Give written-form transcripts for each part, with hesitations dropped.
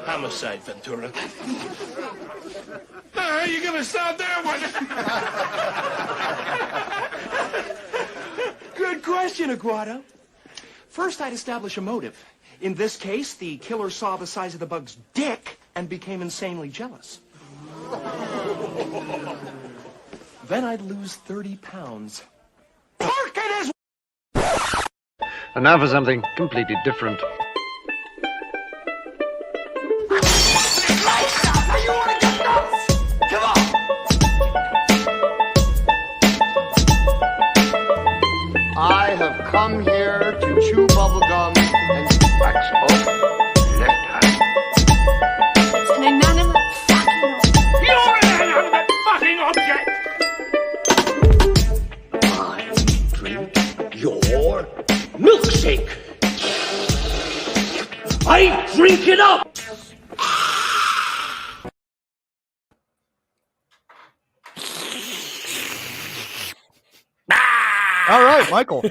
Homicide, Ventura. How you gonna stop that one? Good question, Aguado. First, I'd establish a motive. In this case, the killer saw the size of the bug's dick and became insanely jealous. Then I'd lose 30 pounds. Pork it is! And now for something completely different. I have come here to chew bubblegum and wax off left hand. It's an inanimate fucking object. You're an inanimate fucking object! I drink your milkshake. I drink it up. All right, Michael.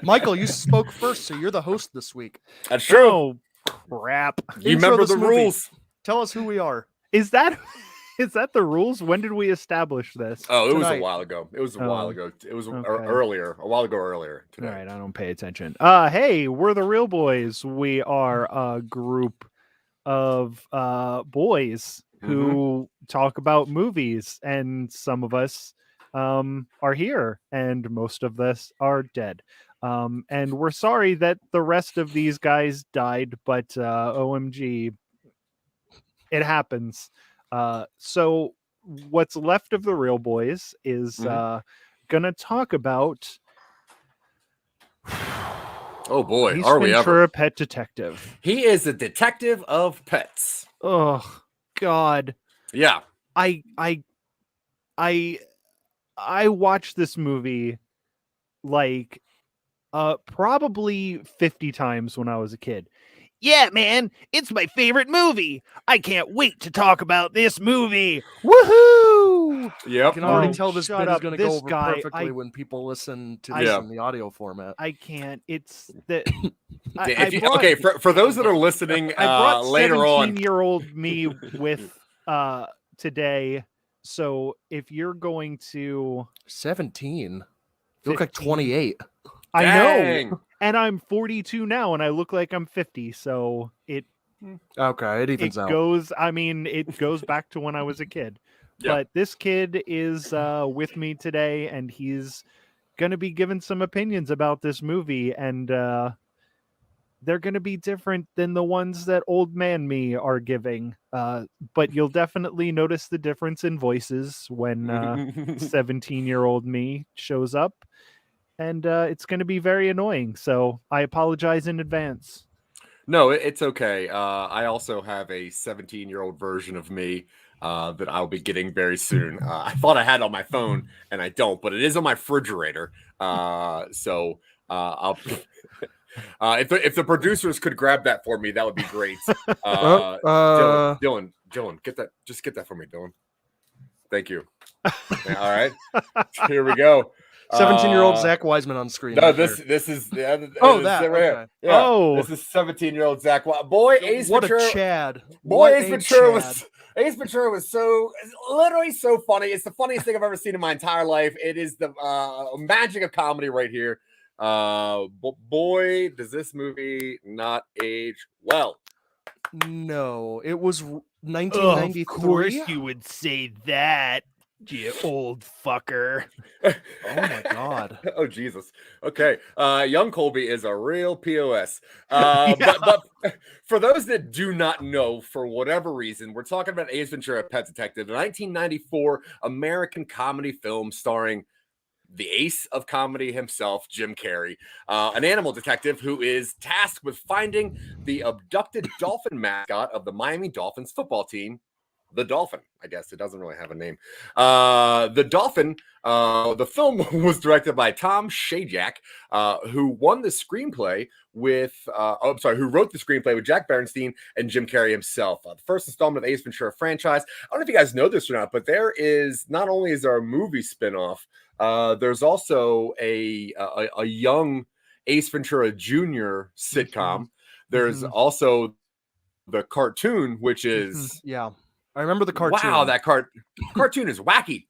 Michael, you spoke first, so you're the host this week. That's true. Oh, crap. You remember the rules. Tell us who we are. Is that the rules? When did we establish this? Oh, it was Tonight. a while ago. It was a while ago. It was okay. earlier. A while ago earlier today. All right, I don't pay attention. Hey, we're the Real Boys. We are a group of boys who talk about movies, and some of us are here, and most of us are dead. And we're sorry that the rest of these guys died, but OMG, it happens. So what's left of the Real Boys is gonna talk about Oh boy, Ace are we Ventura, ever? Pet Detective. He is a detective of pets. Oh God. Yeah. I watched this movie like probably 50 times when I was a kid. Yeah, man, it's my favorite movie. I can't wait to talk about this movie. Woohoo! Yep. I can already tell this shut bit up. is going to This go over guy, perfectly when people listen to I- this Yeah. in the audio format. I can't. It's that. Okay, for those that are listening I brought later on. 17-year-old me with today. So if you're going to 17. You look like 15. 28. I Dang. know. And I'm 42 now, and I look like I'm 50. So it Okay, it evens out. goes. I mean, it goes back to when I was a kid. Yeah. But this kid is with me today, and he's going to be giving some opinions about this movie, and they're going to be different than the ones that old man me are giving. But you'll definitely notice the difference in voices when 17-year-old me shows up. And it's going to be very annoying. So I apologize in advance. No, it's okay. I also have a 17-year-old version of me that I'll be getting very soon. I thought I had it on my phone, and I don't, but it is on my refrigerator. So I'll. If the producers could grab that for me, that would be great. Dylan, get that. Just get that for me, Dylan. Thank you. All right, here we go. 17-year-old Zach Wiseman on screen. No, right this there. is Oh, this that, is right here. okay. Yeah, Oh. this is 17-year-old Zach. Boy, Ace What Ventura. a Chad. Boy, What Ace a Ventura Chad. was literally so funny. It's the funniest thing I've ever seen in my entire life. It is the magic of comedy right here. Boy, does this movie not age well. No, it was 1993. Of course you would say that, you old fucker. Oh my God. Oh Jesus. Okay. Young Colby is a real POS. Yeah. But for those that do not know, for whatever reason, we're talking about Ace Ventura, Pet Detective, a 1994 American comedy film starring the ace of comedy himself, Jim Carrey, an animal detective who is tasked with finding the abducted dolphin mascot of the Miami Dolphins football team, the Dolphin. I guess it doesn't really have a name. The Dolphin. The film was directed by Tom Shadyac, who won the screenplay with. Who wrote the screenplay with Jack Bernstein and Jim Carrey himself. The first installment of the Ace Ventura franchise. I don't know if you guys know this or not, but there is not only is there a movie spinoff, there's also a young Ace Ventura Jr. sitcom. There's also the cartoon, which is yeah, I remember the cartoon. Wow, that cartoon is wacky.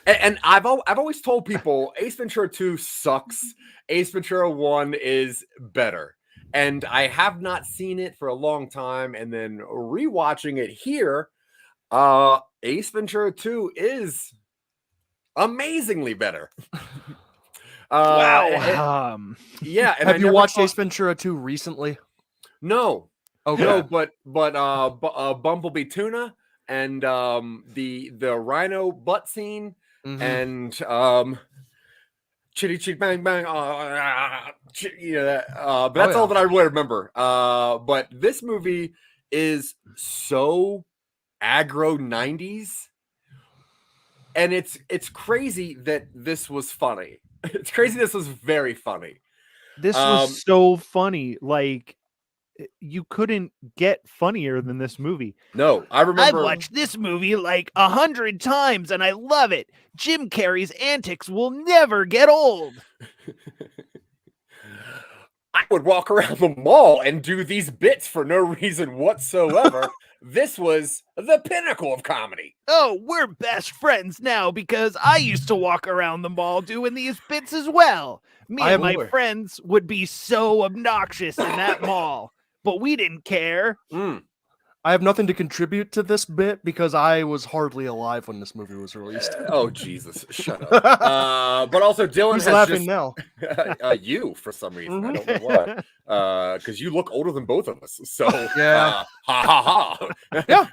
And I've always told people Ace Ventura 2 sucks. Ace Ventura 1 is better. And I have not seen it for a long time. And then rewatching it here, Ace Ventura 2 is amazingly better. Wow. Yeah. And have you watched Ace Ventura 2 recently? No. Okay. No, but Bumblebee Tuna and the rhino butt scene and chitty chitty bang bang but that's all that I really remember. But this movie is so aggro 90s, and it's crazy that this was funny. It's crazy this was very funny. This was so funny. Like, you couldn't get funnier than this movie. No, I remember. I've watched this movie like 100 times and I love it. Jim Carrey's antics will never get old. I would walk around the mall and do these bits for no reason whatsoever. This was the pinnacle of comedy. Oh, we're best friends now because I used to walk around the mall doing these bits as well. Me and my friends would be so obnoxious in that mall. But we didn't care. I have nothing to contribute to this bit because I was hardly alive when this movie was released. Oh, Jesus. Shut up. But also, Dylan Who's has laughing now? You, for some reason. I don't know why. Because you look older than both of us. So, yeah. Ha ha ha. Yeah.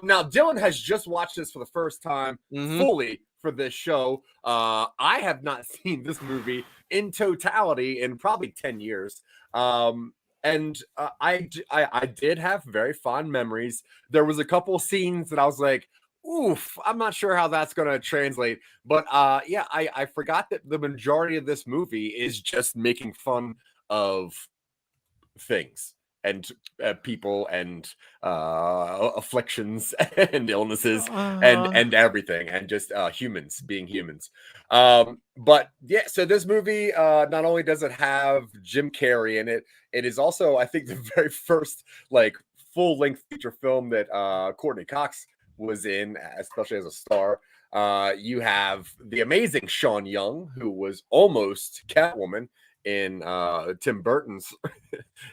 Now, Dylan has just watched this for the first time fully for this show. I have not seen this movie in totality in probably 10 years. And I did have very fond memories. There was a couple scenes that I was like, oof, I'm not sure how that's going to translate. But yeah, I forgot that the majority of this movie is just making fun of things and people and afflictions and illnesses and everything, and just humans being humans. But yeah, so this movie, not only does it have Jim Carrey in it, it is also, I think, the very first like full-length feature film that Courteney Cox was in, especially as a star. You have the amazing Sean Young, who was almost Catwoman in Tim Burton's.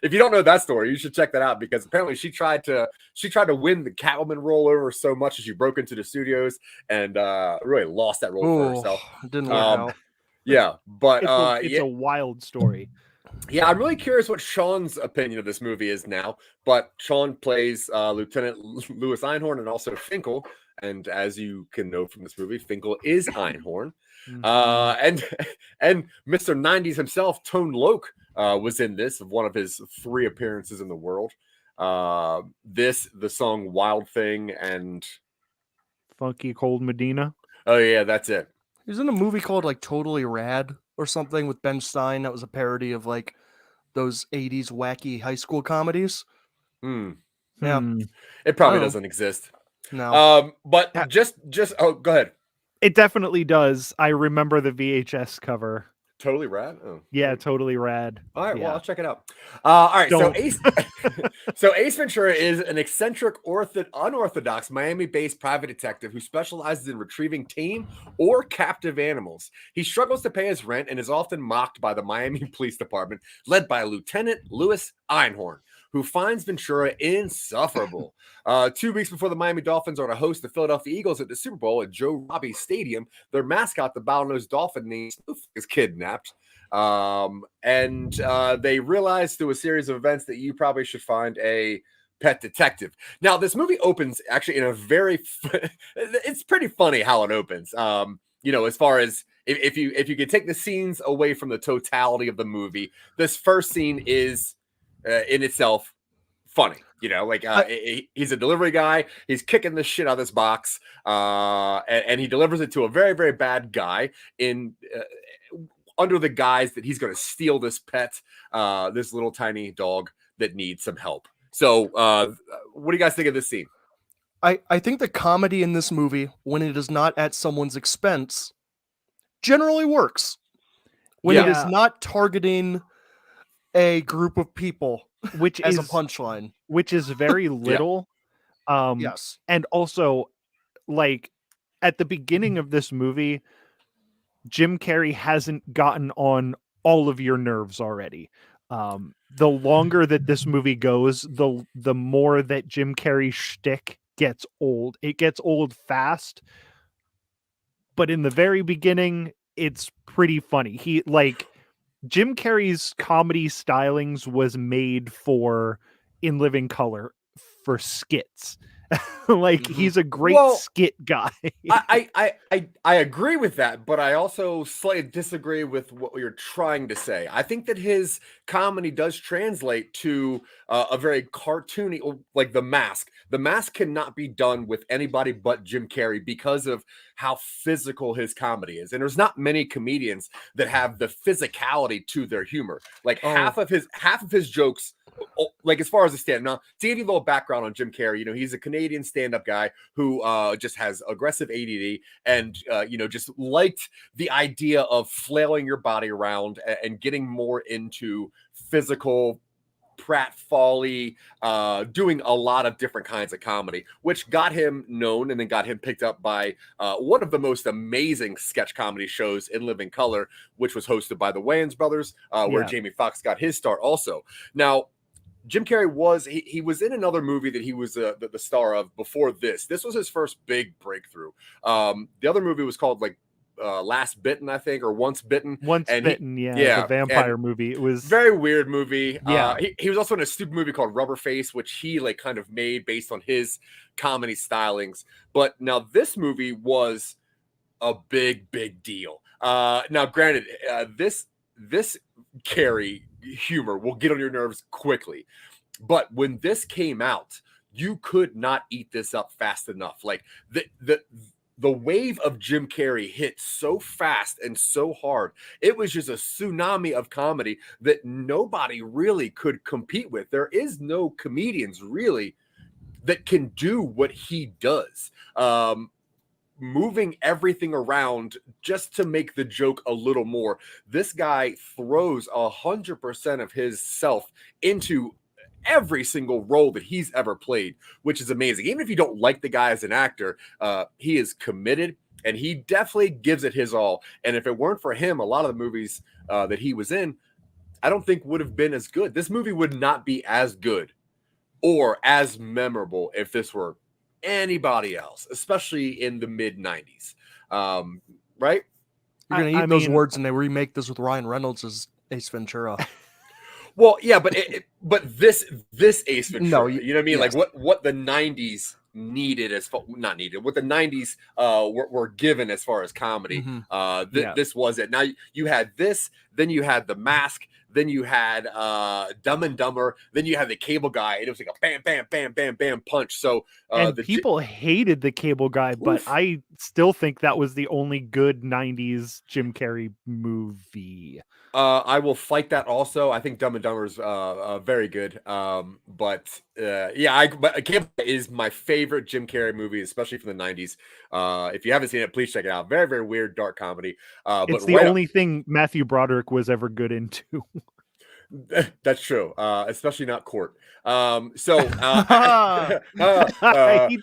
If you don't know that story, you should check that out, because apparently she tried to win the Catwoman role over so much that she broke into the studios and really lost that role for herself. Didn't work out. Yeah, but it's a wild story. Yeah, I'm really curious what Sean's opinion of this movie is now. But Sean plays Lieutenant Louis Einhorn and also Finkel. And as you can know from this movie, Finkel is Einhorn. And Mr. 90s himself, Tone Loc, was in this, one of his 3 appearances in the world. The song Wild Thing and Funky Cold Medina. Oh yeah, that's it. He was in a movie called like Totally Rad or something with Bernstein. That was a parody of like those 80s wacky high school comedies. Yeah. It probably doesn't exist. No. But just go ahead. It definitely does. I remember the VHS cover. Totally Rad? Oh. Yeah, Totally Rad. All right, yeah. Well, I'll check it out. All right, Don't. so Ace Ventura is an eccentric, unorthodox Miami-based private detective who specializes in retrieving tame or captive animals. He struggles to pay his rent and is often mocked by the Miami Police Department, led by Lieutenant Louis Einhorn, who finds Ventura insufferable. 2 weeks before the Miami Dolphins are to host the Philadelphia Eagles at the Super Bowl at Joe Robbie Stadium, their mascot, the bottlenose dolphin named Snoof, is kidnapped. And they realize through a series of events that you probably should find a pet detective. Now, this movie opens actually in a very, it's pretty funny how it opens. As far as if you could take the scenes away from the totality of the movie, this first scene is in itself funny. He's a delivery guy. He's kicking the shit out of this box, and he delivers it to a very, very bad guy in under the guise that he's going to steal this pet, this little tiny dog that needs some help. So, what do you guys think of this scene? I think the comedy in this movie, when it is not at someone's expense, generally works. when it Yeah. is not targeting a group of people which as is a punchline. which is very little. Yes. And also, like, at the beginning of this movie, Jim Carrey hasn't gotten on all of your nerves already. The longer that this movie goes, the more that Jim Carrey's shtick gets old. It gets old fast, but in the very beginning, it's pretty funny. Jim Carrey's comedy stylings was made for In Living Color for skits. He's a great Well, skit guy. I agree with that, but I also slightly disagree with what you're trying to say. I think that his comedy does translate to a very cartoony, like The Mask. The Mask cannot be done with anybody but Jim Carrey because of how physical his comedy is, and there's not many comedians that have the physicality to their humor. Like half of his jokes. Like as far as the stand now, to give you a little background on Jim Carrey, he's a Canadian stand-up guy who just has aggressive ADD and just liked the idea of flailing your body around and getting more into physical pratfally, doing a lot of different kinds of comedy, which got him known and then got him picked up by one of the most amazing sketch comedy shows In Living Color, which was hosted by the Wayans brothers, where Jamie Foxx got his start also. Now, Jim Carrey was in another movie that he was the star of before this. This was his first big breakthrough. The other movie was called Last Bitten, I think, or Once Bitten. The vampire movie. It was very weird movie. Yeah. He was also in a stupid movie called Rubber Face, which he kind of made based on his comedy stylings. But now this movie was a big deal. Now, granted, this Carrey humor will get on your nerves quickly, but when this came out, you could not eat this up fast enough. Like the wave of Jim Carrey hit so fast and so hard. It was just a tsunami of comedy that nobody really could compete with. There is no comedians really that can do what he does. Moving everything around just to make the joke a little more. This guy throws 100% of his self into every single role that he's ever played, which is amazing. Even if you don't like the guy as an actor, he is committed and he definitely gives it his all. And if it weren't for him, a lot of the movies that he was in, I don't think would have been as good. This movie would not be as good or as memorable if this were anybody else, especially in the mid 90s. Right? You're gonna eat those words and they remake this with Ryan Reynolds as Ace Ventura. Well, yeah, but this Ace Ventura, No, you know what I mean? yes. Like what the 90s needed not needed, what the 90s were given as far as comedy. This was it. Now you had this, then you had The Mask, then you had Dumb and Dumber, then you had the Cable Guy, and it was like a bam, bam, bam, bam, bam punch. So people hated the Cable Guy, but I still think that was the only good 90s Jim Carrey movie. I will fight that also. I think Dumb and Dumber is very good. But Cable Guy is my favorite Jim Carrey movie, especially from the 90s. If you haven't seen it, please check it out. Very, very weird, dark comedy. It's the only thing Matthew Broderick was ever good into. That's true, especially not Court. He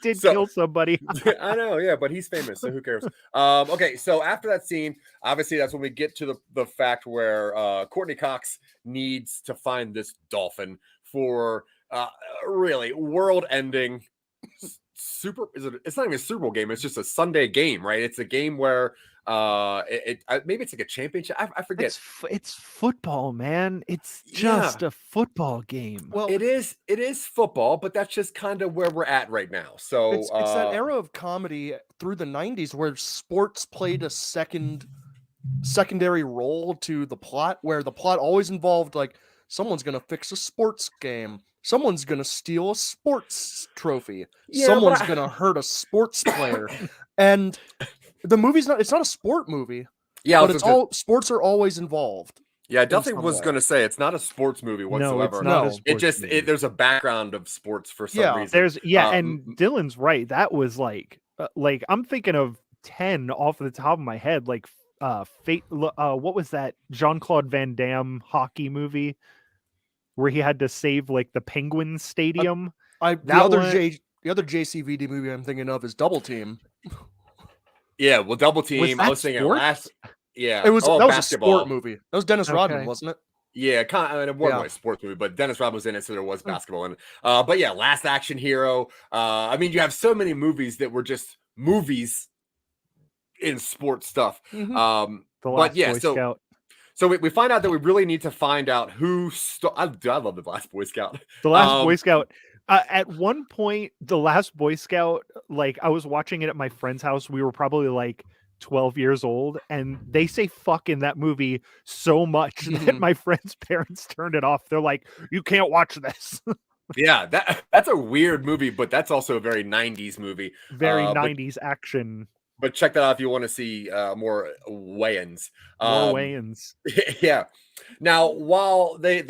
did kill somebody. I know, yeah, but he's famous, so who cares? Okay, so after that scene, obviously that's when we get to the fact where Courteney Cox needs to find this dolphin for really world-ending it's not even a Super Bowl game, it's just a Sunday game, right? It's a game where maybe it's like a championship. I forget. It's football, man. It's just a football game. Well, it is football, but that's just kind of where we're at right now. So it's that era of comedy through the 90s where sports played a secondary role to the plot, where the plot always involved like someone's gonna fix a sports game, someone's gonna steal a sports trophy, someone's gonna hurt a sports player, and the movie's it's not a sport movie. Yeah, but sports are always involved. Yeah, I definitely was going to say it's not a sports movie whatsoever. No, it's not. There's a background of sports for some reason. And Dylan's right. That was like I'm thinking of 10 off the top of my head, like what was that Jean-Claude Van Damme hockey movie where he had to save like the Penguins Stadium? The other JCVD movie I'm thinking of is Double Team. Yeah, well, Double Team. I was thinking last. Yeah, that was basketball. a sport movie. That was Dennis Rodman, wasn't it? Yeah, it wasn't really a sports movie, but Dennis Rodman was in it, so there was basketball in it. But yeah, Last Action Hero. I mean, you have so many movies that were just movies in sports stuff. The Last Boy Scout. So we find out that we really need to find out who. I love the Last Boy Scout. The Last Boy Scout. At one point, the Last Boy Scout, like I was watching it at my friend's house. We were probably like 12 years old, and they say fuck in that movie so much that my friend's parents turned it off. They're like, you can't watch this. Yeah, that's a weird movie, but that's also a very 90s movie. Very 90s action. But check that out if you want to see more weigh-ins. More weigh-ins. Yeah. Now, while they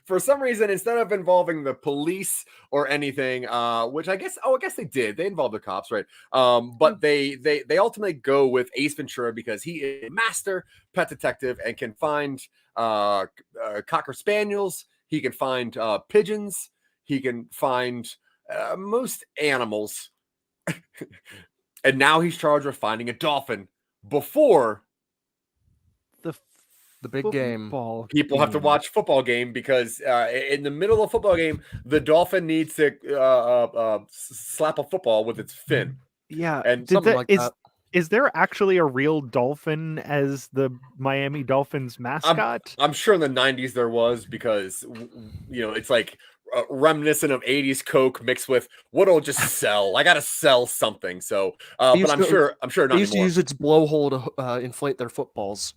for some reason, instead of involving the police or anything, which I guess they did. They involved the cops, right? But they ultimately go with Ace Ventura because he is a master pet detective and can find Cocker Spaniels. He can find pigeons. He can find most animals. And now he's charged with finding a dolphin before the big game. People have to watch football game because in the middle of football game, the dolphin needs to slap a football with its fin. Yeah, and is there actually a real dolphin as the Miami Dolphins mascot? I'm sure in the 90s there was because it's like reminiscent of 80s Coke mixed with what'll just sell. I gotta sell something. So, but I'm sure not they used anymore. to use its blowhole to inflate their footballs.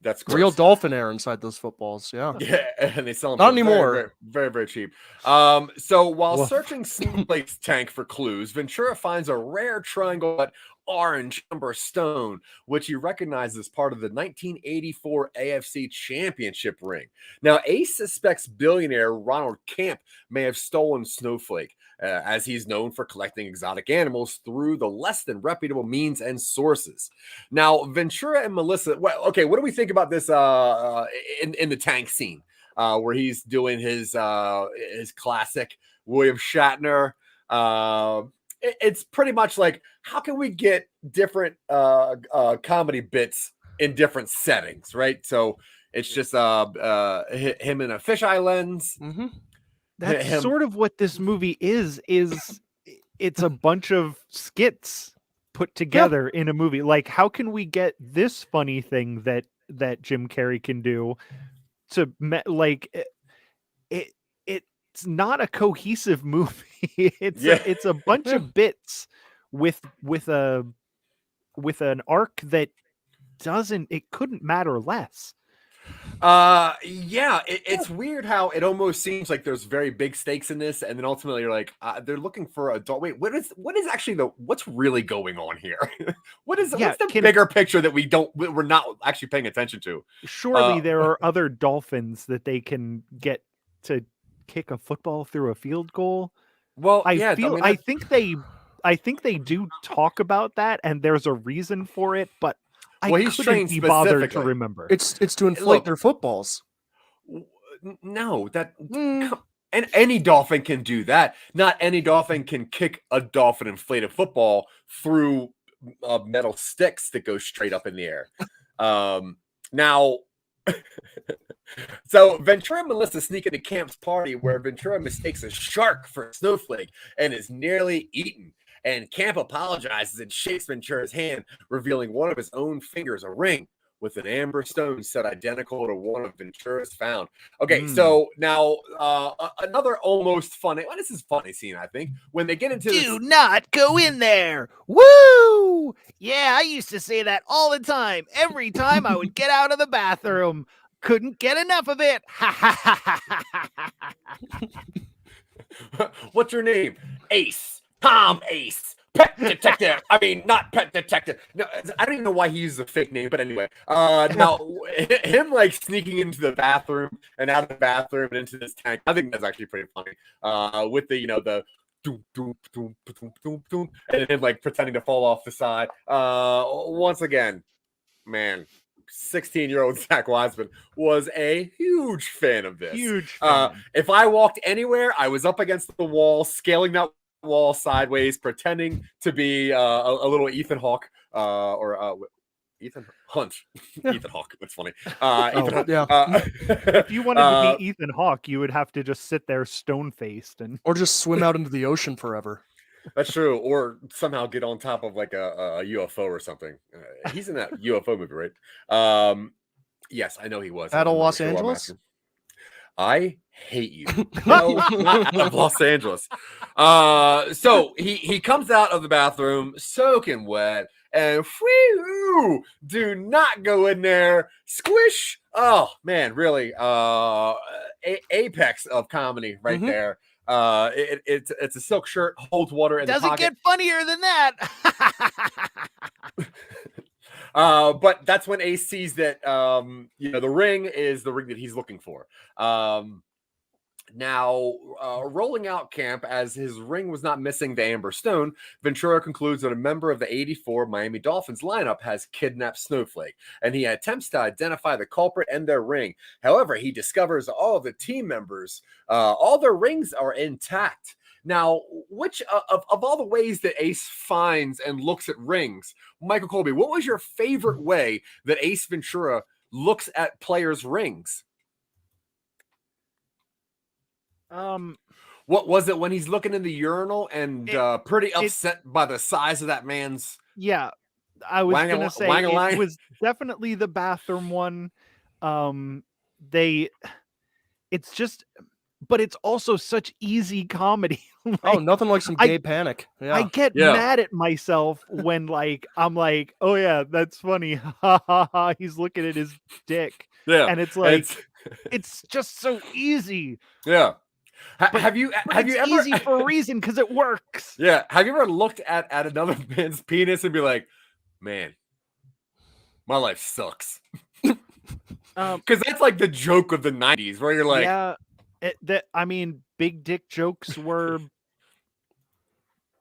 That's gross. Real dolphin air inside those footballs. Yeah, and they sell them not anymore. Very, very, very cheap. So while searching Snowflake's tank for clues, Ventura finds a rare triangle orange amber stone, which he recognizes as part of the 1984 AFC Championship ring. Now, Ace suspects billionaire Ronald Camp may have stolen Snowflake, as he's known for collecting exotic animals through the less than reputable means and sources. Now, Ventura and Melissa, what do we think about this in the tank scene where he's doing his classic William Shatner? It's pretty much like, how can we get different comedy bits in different settings, right? So it's just him in a fisheye lens. Mm-hmm. That's sort of what this movie is it's a bunch of skits put together in a movie. Like, how can we get this funny thing that Jim Carrey can do to it's not a cohesive movie. It's a bunch of bits with an arc that couldn't matter less. It's weird how it almost seems like there's very big stakes in this, and then ultimately you're like, they're looking for a dog. Wait, what is actually what's really going on here? what's the bigger picture that we're not actually paying attention to? Surely there are other dolphins that they can get to kick a football through a field goal. Well, I think they do talk about that, and there's a reason for it, but he's couldn't be bothered to remember. It's to inflate their footballs. No, and any dolphin can do that. Not any dolphin can kick a dolphin inflated football through metal sticks that go straight up in the air. Now, so Ventura and Melissa sneak into Camp's party where Ventura mistakes a shark for a snowflake and is nearly eaten. And Camp apologizes and shakes Ventura's hand, revealing one of his own fingers, a ring with an amber stone set identical to one of Ventura's found. Okay, so now another almost funny. Well, this is a funny scene, I think, when they get into Do not go in there. Woo! Yeah, I used to say that all the time. Every time I would get out of the bathroom. Couldn't get enough of it. What's your name? Ace. Tom Ace. Pet detective. I mean, not pet detective. No, I don't even know why he uses a fake name, but anyway. Now, him like sneaking into the bathroom and out of the bathroom and into this tank, I think that's actually pretty funny. With the, the doom, doom, doom, doom, doom, doom, and him like pretending to fall off the side. Once again, man, 16-year-old Zach Wiseman was a huge fan of this. Huge fan. If I walked anywhere, I was up against the wall, scaling that wall sideways, pretending to be a little Ethan Hawke Ethan Hunt. Yeah. Ethan Hawke. That's funny. Ethan Hunt. Yeah. If you wanted to be Ethan Hawke, you would have to just sit there stone-faced and Or just swim out into the ocean forever. That's true. Or somehow get on top of like a UFO or something. He's in that UFO movie, right? Yes, I know he was. Out of I'm not Los sure why I'm Angeles? asking. I hate you. No, not out of Los Angeles. So he comes out of the bathroom soaking wet and whew, do not go in there. Squish. Oh man, really. Apex of comedy right there. It's a silk shirt, holds water in the Doesn't pocket. get funnier than that. But that's when Ace sees that the ring is the ring that he's looking for. Now, rolling out camp, as his ring was not missing the Amber Stone, Ventura concludes that a member of the '84 Miami Dolphins lineup has kidnapped Snowflake, and he attempts to identify the culprit and their ring. However, he discovers all of the team members, all their rings are intact. Now, which of all the ways that Ace finds and looks at rings, Michael Colby, what was your favorite way that Ace Ventura looks at players' rings? What was it when he's looking in the urinal and pretty upset by the size of that man's? Yeah, I was going to say Wang-a-lang? it was definitely the bathroom one. It's just, but it's also such easy comedy. Oh, nothing like some gay panic. Yeah. I get mad at myself when I'm like, oh yeah, that's funny. Ha ha ha. He's looking at his dick. Yeah. And it's like, it's just so easy. Yeah. Have you ever easy for a reason because it works. Yeah. Have you ever looked at another man's penis and be like, man, my life sucks? Because that's like the joke of the 90s where you're like, yeah, big dick jokes were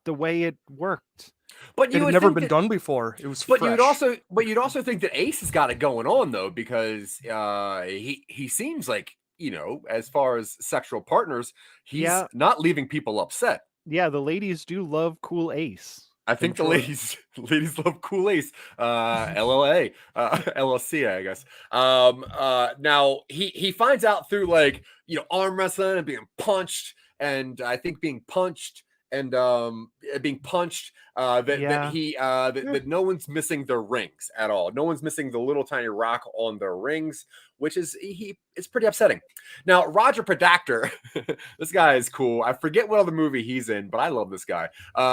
the way it worked. But it had never been done before. It was fresh. You'd also think that Ace has got it going on though, because he seems like, as far as sexual partners, he's not leaving people upset. Yeah, the ladies do love cool Ace. I think the ladies love cool Ace. LLA, LLC, I guess. Now he finds out through arm wrestling and being punched, and I think being punched and that no one's missing their rings at all. No one's missing the little tiny rock on their rings, which is it's pretty upsetting. Now, Roger Predactor, this guy is cool. I forget what other movie he's in, but I love this guy.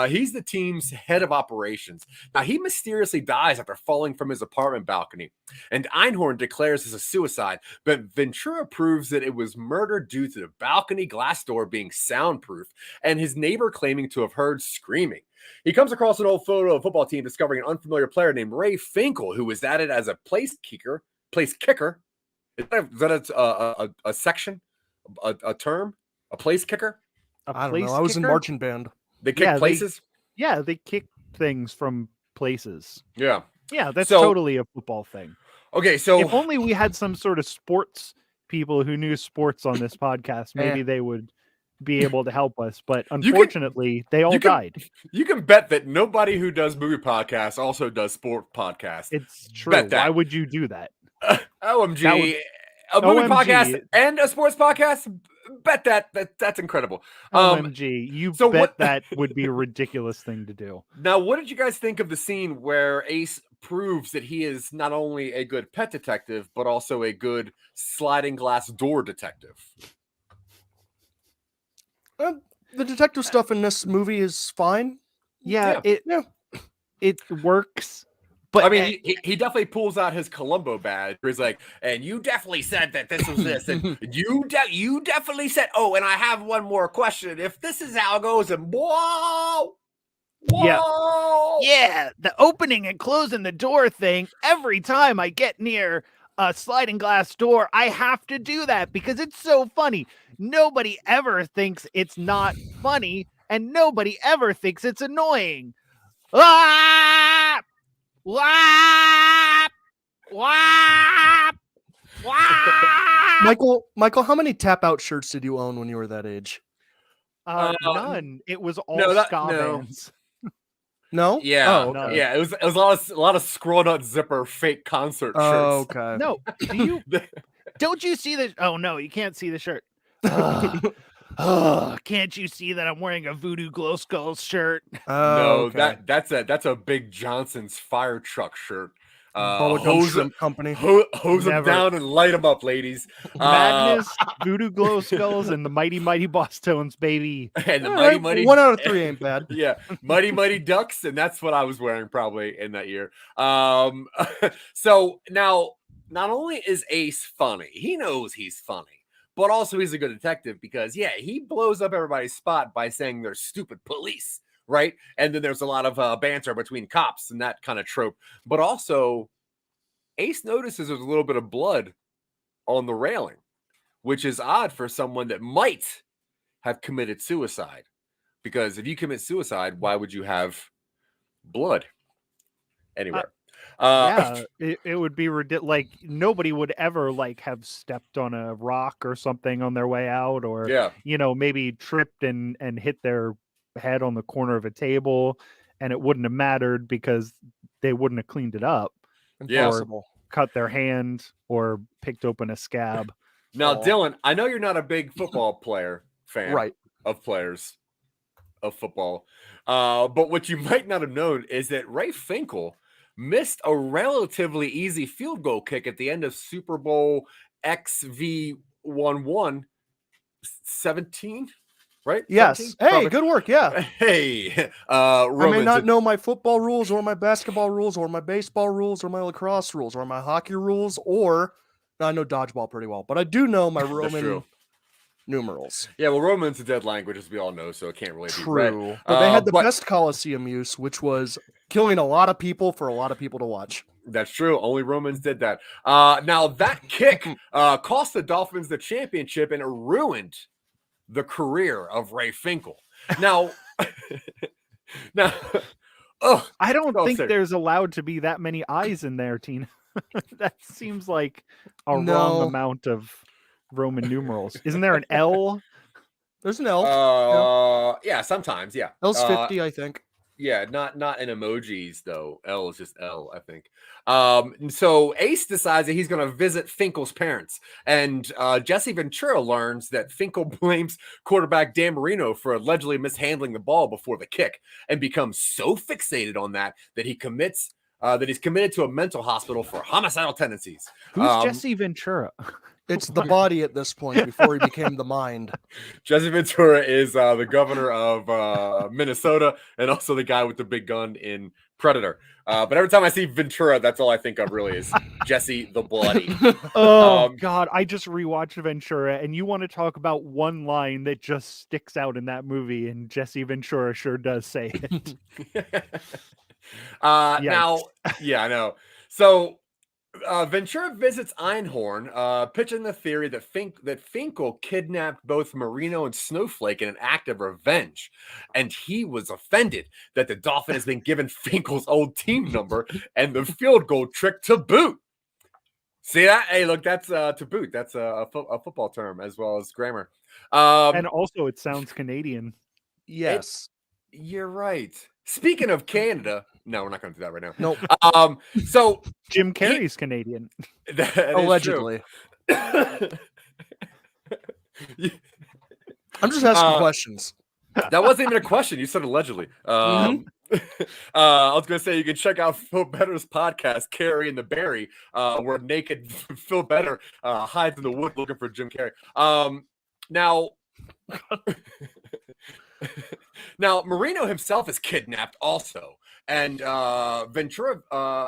He's the team's head of operations. Now, he mysteriously dies after falling from his apartment balcony, and Einhorn declares this a suicide, but Ventura proves that it was murder due to the balcony glass door being soundproof and his neighbor claiming to have heard screaming. He comes across an old photo of a football team discovering an unfamiliar player named Ray Finkel, who was added as a place kicker. Is that a section, a term, a place kicker? I don't know. I was in marching band. They kick places? They kick things from places. Yeah. Yeah, that's totally a football thing. Okay, so if only we had some sort of sports people who knew sports on this podcast, maybe they would be able to help us. But unfortunately, they all died. You can bet that nobody who does movie podcasts also does sport podcasts. It's true. Why would you do that? OMG. A movie podcast and a sports podcast? Bet that's incredible. OMG. You bet that would be a ridiculous thing to do. Now, what did you guys think of the scene where Ace proves that he is not only a good pet detective, but also a good sliding glass door detective? The detective stuff in this movie is fine. Yeah. It works. But I mean, he definitely pulls out his Columbo badge. Where he's like, and you definitely said that this was this, and you definitely said, oh, and I have one more question. If this is how it goes, and whoa, yeah, the opening and closing the door thing. Every time I get near a sliding glass door, I have to do that because it's so funny. Nobody ever thinks it's not funny, and nobody ever thinks it's annoying. Ah! Michael, how many tap out shirts did you own when you were that age? None. It was all ska bands. No? Yeah, Oh, okay. yeah. It was a lot of scroll nut zipper fake concert shirts. Oh, okay. No, don't you see the? Oh no, you can't see the shirt. Can't you see that I'm wearing a Voodoo Glow Skulls shirt? No, okay. that's a Big Johnson's fire truck shirt. Bubblegum Shrimp Company. Hose them down and light them up, ladies. Madness, Voodoo Glow Skulls, and the Mighty Mighty Boss Tones, baby. And the Mighty 1 out of 3 ain't bad. Yeah, Mighty Ducks, and that's what I was wearing probably in that year. So now, not only is Ace funny, he knows he's funny, but also he's a good detective because he blows up everybody's spot by saying they're stupid police. Right. And then there's a lot of banter between cops and that kind of trope. But also, Ace notices there's a little bit of blood on the railing, which is odd for someone that might have committed suicide. Because if you commit suicide, why would you have blood anywhere? It would be ridiculous. Like nobody would ever have stepped on a rock or something on their way out, or maybe tripped and hit their head on the corner of a table, and it wouldn't have mattered because they wouldn't have cleaned it up. Impossible. Or cut their hand or picked open a scab. Now, Dylan, I know you're not a big football fan of players of football, but what you might not have known is that Ray Finkel missed a relatively easy field goal kick at the end of Super Bowl XV11 17. Right? Yes. 17? Hey, Probably. good work. Yeah. Hey. I may not know my football rules or my basketball rules or my baseball rules or my lacrosse rules or my hockey rules, or I know dodgeball pretty well, but I do know my Roman numerals. Yeah, well, Roman's a dead language, as we all know, so it can't really be true. But they had the best Coliseum use, which was killing a lot of people for a lot of people to watch. That's true. Only Romans did that. Now, that kick cost the Dolphins the championship, and it ruined the career of Ray Finkel. Now, I don't think there's allowed to be that many eyes in there, Tina. That seems like a wrong amount of Roman numerals. Isn't there an L? There's an L. Yeah, sometimes, yeah. L's 50, I think. Yeah, not in emojis though. L is just L, I think. And so Ace decides that he's going to visit Finkel's parents, and Jesse Ventura learns that Finkel blames quarterback Dan Marino for allegedly mishandling the ball before the kick, and becomes so fixated on that he's committed to a mental hospital for homicidal tendencies. Who's Jesse Ventura? It's the body at this point before he became the mind. Jesse Ventura is the governor of Minnesota, and also the guy with the big gun in Predator. But every time I see Ventura, that's all I think of really is Jesse the Bloody. God, I just rewatched Ventura, and you want to talk about one line that just sticks out in that movie, and Jesse Ventura sure does say it. Now, yeah, I know. So Ventura visits Einhorn, pitching the theory that Finkel kidnapped both Marino and Snowflake in an act of revenge, and he was offended that the Dolphin has been given Finkel's old team number and the field goal trick to boot. See that? Hey, look, that's to boot. That's a football term as well as grammar. And also, it sounds Canadian. Yes, you're right. Speaking of Canada. No, we're not going to do that right now. Nope. So Jim Carrey's Canadian. Allegedly. I'm just asking questions. That wasn't even a question. You said allegedly. I was going to say you can check out Phil Better's podcast, Carrey and the Barry, where naked Phil Better hides in the wood looking for Jim Carrey. Now, Marino himself is kidnapped also. And Ventura,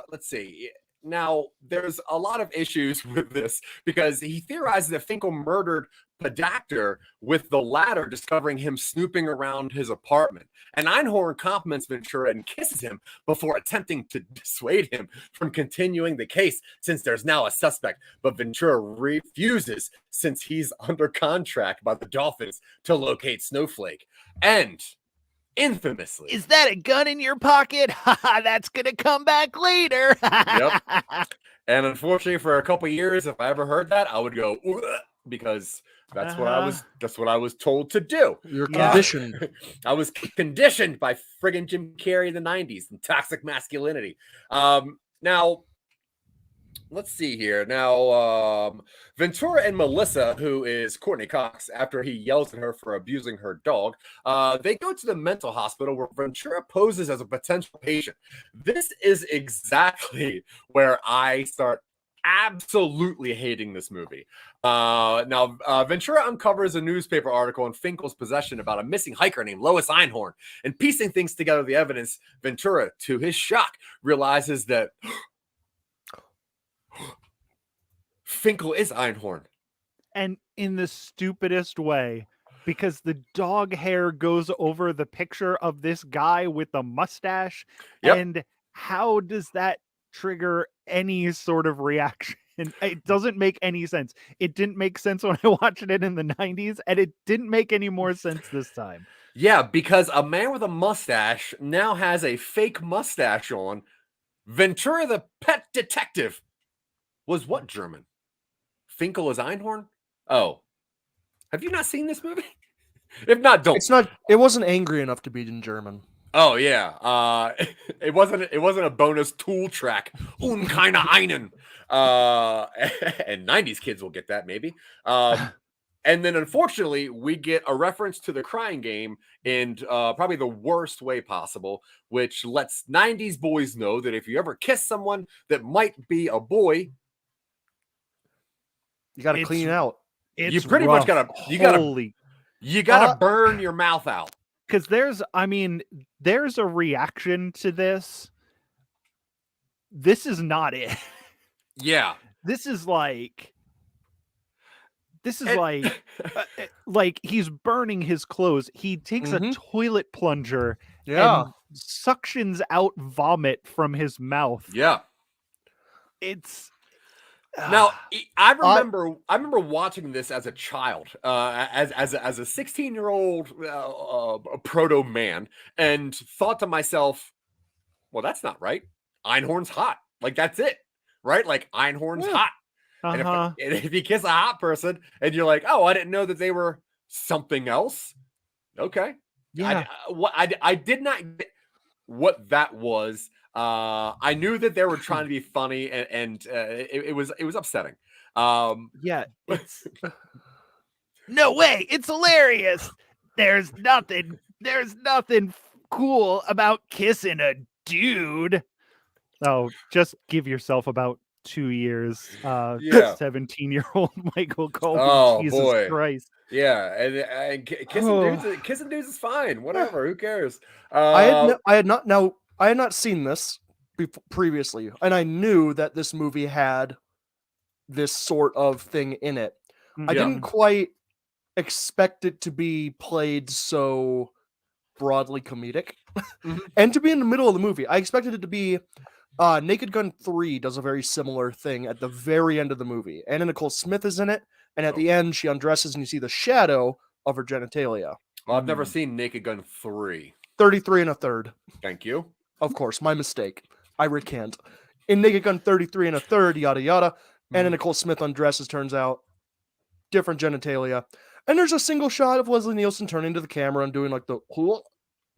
let's see. Now, there's a lot of issues with this because he theorizes that Finkel murdered Podacter, with the latter discovering him snooping around his apartment. And Einhorn compliments Ventura and kisses him before attempting to dissuade him from continuing the case since there's now a suspect. But Ventura refuses since he's under contract by the Dolphins to locate Snowflake. And infamously, is that a gun in your pocket? That's gonna come back later. Yep. And unfortunately, for a couple years, if I ever heard that, I would go, because that's what I was told to do. You're conditioned. I was conditioned by friggin' Jim Carrey in the 90s and toxic masculinity. Now, let's see here. Now, Ventura and Melissa, who is Courteney Cox, after he yells at her for abusing her dog, they go to the mental hospital where Ventura poses as a potential patient. This is exactly where I start absolutely hating this movie. Now, Ventura uncovers a newspaper article in Finkel's possession about a missing hiker named Lois Einhorn, and piecing things together, the evidence, Ventura, to his shock, realizes that Finkel is Einhorn. And in the stupidest way, because the dog hair goes over the picture of this guy with the mustache. Yep. And how does that trigger any sort of reaction? It doesn't make any sense. It didn't make sense when I watched it in the 90s, and it didn't make any more sense this time. Yeah, because a man with a mustache now has a fake mustache on. Ventura, the pet detective, was what German? Finkel is Einhorn? Oh. Have you not seen this movie? If not, don't. It wasn't angry enough to be in German. Oh yeah. It wasn't a bonus tool track. Keine einen. And 90s kids will get that maybe. And then unfortunately, we get a reference to the crying game in probably the worst way possible, which lets 90s boys know that if you ever kiss someone that might be a boy, you got to clean out. You pretty much gotta burn your mouth out. Because there's a reaction to this. This is not it. Yeah. This is like he's burning his clothes. He takes a toilet plunger and suctions out vomit from his mouth. Yeah. It's now I remember watching this as a child, as a 16-year-old proto man, and thought to myself, well, that's not right. Einhorn's hot. Like, that's it. Right? Like, Einhorn's hot. And if you kiss a hot person and you're like, oh, I didn't know that they were something else. Okay. Yeah. I did not get what that was. I knew that they were trying to be funny, and it was upsetting. Yeah. It's no way. It's hilarious. There's nothing cool about kissing a dude. Oh, just give yourself about 2 years. 17-year-old Michael Colby. Oh, Jesus boy. Christ. Yeah, and kissing dudes is fine. Whatever, who cares? I had not seen this previously, and I knew that this movie had this sort of thing in it. I didn't quite expect it to be played so broadly comedic, and to be in the middle of the movie. I expected it to be. Naked Gun 3 does a very similar thing at the very end of the movie. Anna Nicole Smith is in it, and at the end, she undresses and you see the shadow of her genitalia. Well, I've never seen Naked Gun 3. 33 1/3. Thank you. Of course, my mistake. I recant. In Naked Gun 33 1/3, yada yada, Anna Nicole Smith undresses, turns out, different genitalia. And there's a single shot of Leslie Nielsen turning to the camera and doing like the,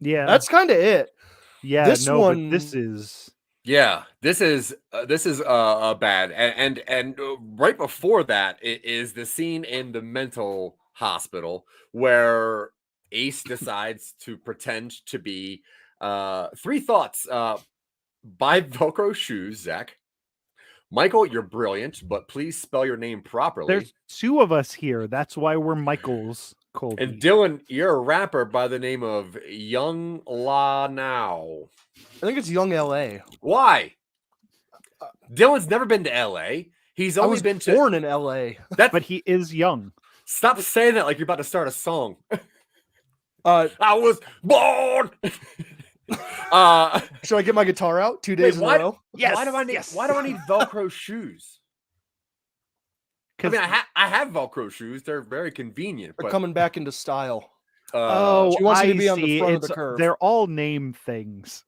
yeah, that's kind of it. Yeah, this is. Yeah, this is bad, and right before that is the scene in the mental hospital where Ace decides to pretend to be 3 thoughts. Buy Velcro shoes, Zach. Michael, you're brilliant, but please spell your name properly. There's 2 of us here. That's why we're Michaels. Colby. And Dylan, you're a rapper by the name of Young La Now. I think it's Young LA. Why? Dylan's never been to LA. He's only been born in LA. But he is young. Stop saying that like you're about to start a song. I was born. Should I get my guitar out 2 days in a row? Yes. Why do I need Velcro shoes? I mean, I have Velcro shoes. They're very convenient. They're coming back into style. She wants me to be on the front of the curve. They're all name things.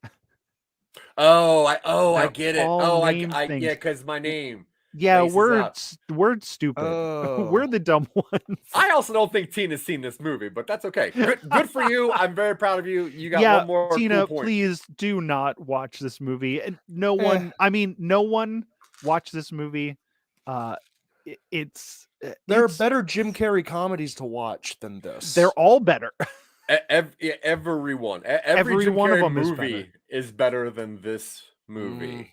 I get it. All I name yeah, things. because my name. Yeah, Ace is we're out. we're stupid. Oh. We're the dumb ones. I also don't think Tina's seen this movie, but that's okay. Good for you. I'm very proud of you. You got Yeah, one more Tina, cool point. please do not watch this movie. And no Eh. one, I mean, no one watch this movie. It's There are it's- better Jim Carrey comedies to watch than this. They're all better. Everyone, every Every Jim one of Carrey them is movie is better than this movie.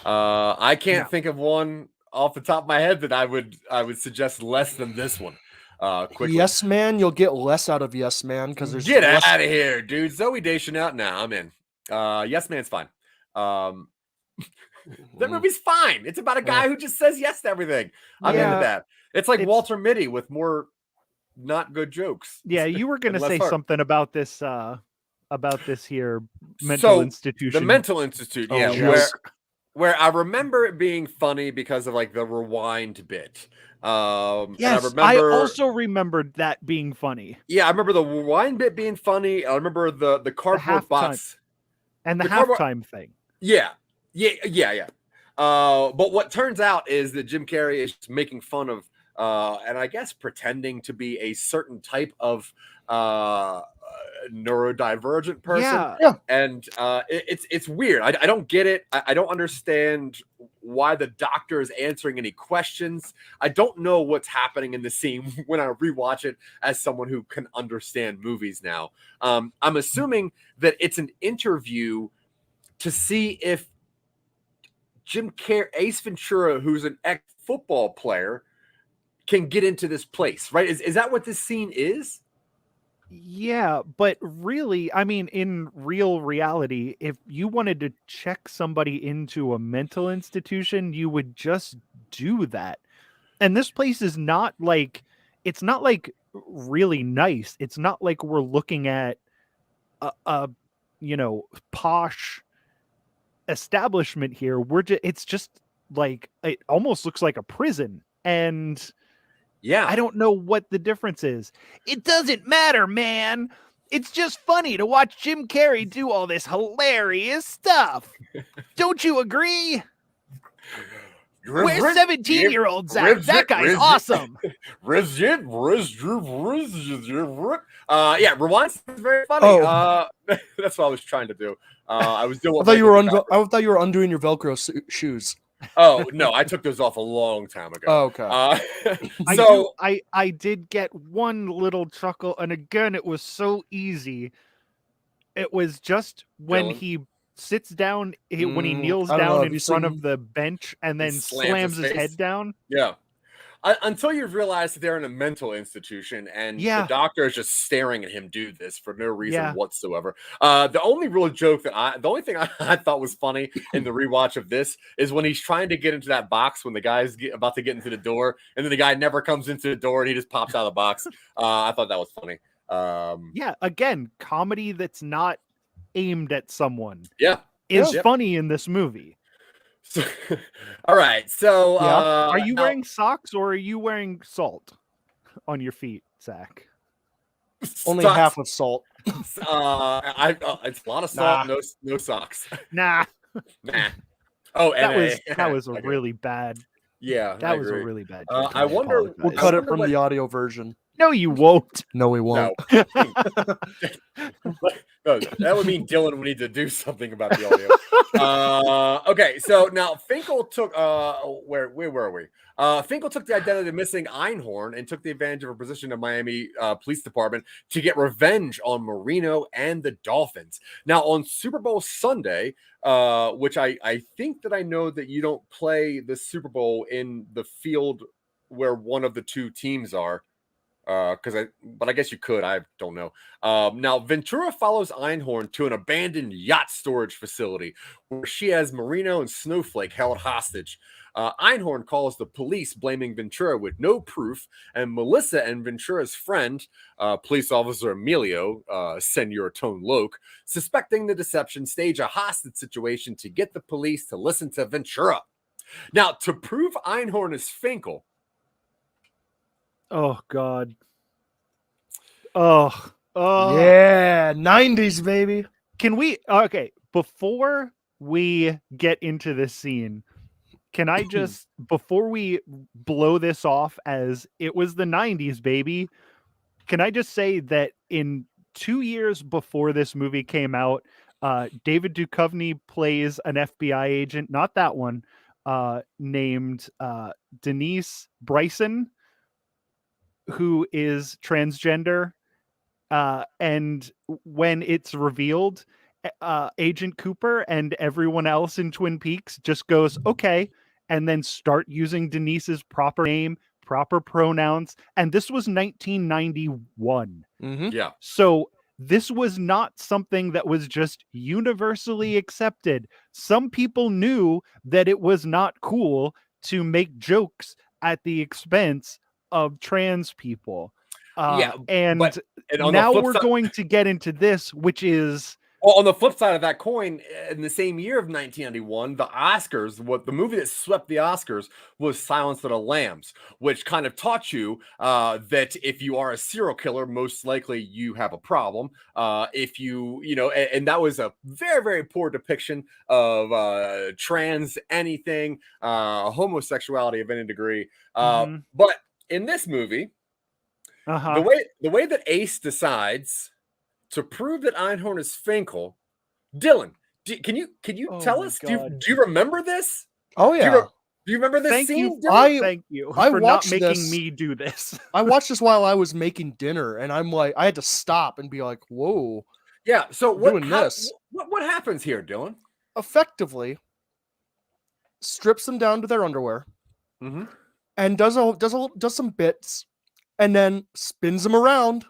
I can't think of one off the top of my head that I would suggest less than this one. Quickly. Yes Man, you'll get less out of Yes Man because there's Get less... out of here, dude. Zoe Deschanel. Nah, I'm in. Yes Man's fine. That movie's fine. It's about a guy who just says yes to everything. I'm into that. It's like Walter Mitty with more not good jokes. Yeah, you were gonna say something about this here mental institution. The mental institute, yeah, yes. where I remember it being funny because of like the rewind bit. Yes, I also remembered that being funny. Yeah, I remember the rewind bit being funny. I remember the cardboard box and the halftime thing. Yeah. But what turns out is that Jim Carrey is making fun of and I guess pretending to be a certain type of neurodivergent person. Yeah. And it's weird. I don't get it. I don't understand why the doctor is answering any questions. I don't know what's happening in the scene when I rewatch it as someone who can understand movies now. I'm assuming that it's an interview to see if Jim Carrey, Ace Ventura, who's an ex-football player, can get into this place, right? Is that what this scene is? Yeah, but really, I mean, in real reality, if you wanted to check somebody into a mental institution, you would just do that. And this place is not like, it's not like really nice. It's not like we're looking at a posh establishment here. It's just like, it almost looks like a prison. And yeah, I don't know what the difference is. It doesn't matter, man. It's just funny to watch Jim Carrey do all this hilarious stuff. Don't you agree? Where's 17-year-old Zach? That guy's awesome. Yeah, Rewind is very funny. That's what I was trying to do. I was doing. I thought you were undoing your Velcro shoes. Oh no, I took those off a long time ago. Oh, okay. So I did get one little chuckle, and again, it was so easy. It was just when he sits down, when he kneels down in front of the bench, and then slams his head down. Yeah. Until you realize that they're in a mental institution and the doctor is just staring at him do this for no reason whatsoever. The only real joke the only thing I thought was funny in the rewatch of this is when he's trying to get into that box when the guy's about to get into the door, and then the guy never comes into the door and he just pops out of the box. I thought that was funny. Yeah, again, comedy that's not aimed at someone. Yeah, is funny in this movie. So, all right. So, are you wearing socks or are you wearing salt on your feet, Zach? Only half of salt. It's a lot of salt. No socks. Nah. Oh, that was a really bad. Yeah, that was a really bad. I wonder. We'll cut it from the audio version. No, you won't. No, we won't. No. No, that would mean Dylan would need to do something about the audio. Okay, so now Finkel took where were we? Finkel took the identity of the missing Einhorn and took the advantage of a position in Miami Police Department to get revenge on Marino and the Dolphins. Now on Super Bowl Sunday, which I think that I know that you don't play the Super Bowl in the field where one of the two teams are. But I guess you could. I don't know. Now, Ventura follows Einhorn to an abandoned yacht storage facility where she has Marino and Snowflake held hostage. Einhorn calls the police, blaming Ventura with no proof, and Melissa and Ventura's friend, police officer Emilio, Senor Tone Loke, suspecting the deception, stage a hostage situation to get the police to listen to Ventura. Now, to prove Einhorn is Finkel, oh God. Oh. Yeah, 90s baby. Can we before we get into this scene, Can I just, before we blow this off as it was the 90s, baby, can I just say that in 2 years before this movie came out, David Duchovny plays an FBI agent, not that one, named Denise Bryson, who is transgender. And when it's revealed, Agent Cooper and everyone else in Twin Peaks just goes, okay, and then start using Denise's proper name, proper pronouns. And this was 1991. Yeah. So this was not something that was just universally accepted. Some people knew that it was not cool to make jokes at the expense of trans people. And now we're going to get into this, which is... Well, on the flip side of that coin, in the same year of 1991, the Oscars, the movie that swept the Oscars was Silence of the Lambs, which kind of taught you that if you are a serial killer, most likely you have a problem. If you know, and that was a very, very poor depiction of trans anything, homosexuality of any degree. But in this movie, the way that Ace decides to prove that Einhorn is Finkel, Dylan, can you tell us? Do you remember this? Oh yeah. Do you remember this scene? Thank you I for watched not making this, me do this. I watched this while I was making dinner, and I'm like, I had to stop and be like, "Whoa." Yeah. So what happens here, Dylan? Effectively, strips them down to their underwear, and does some bits, and then spins them around,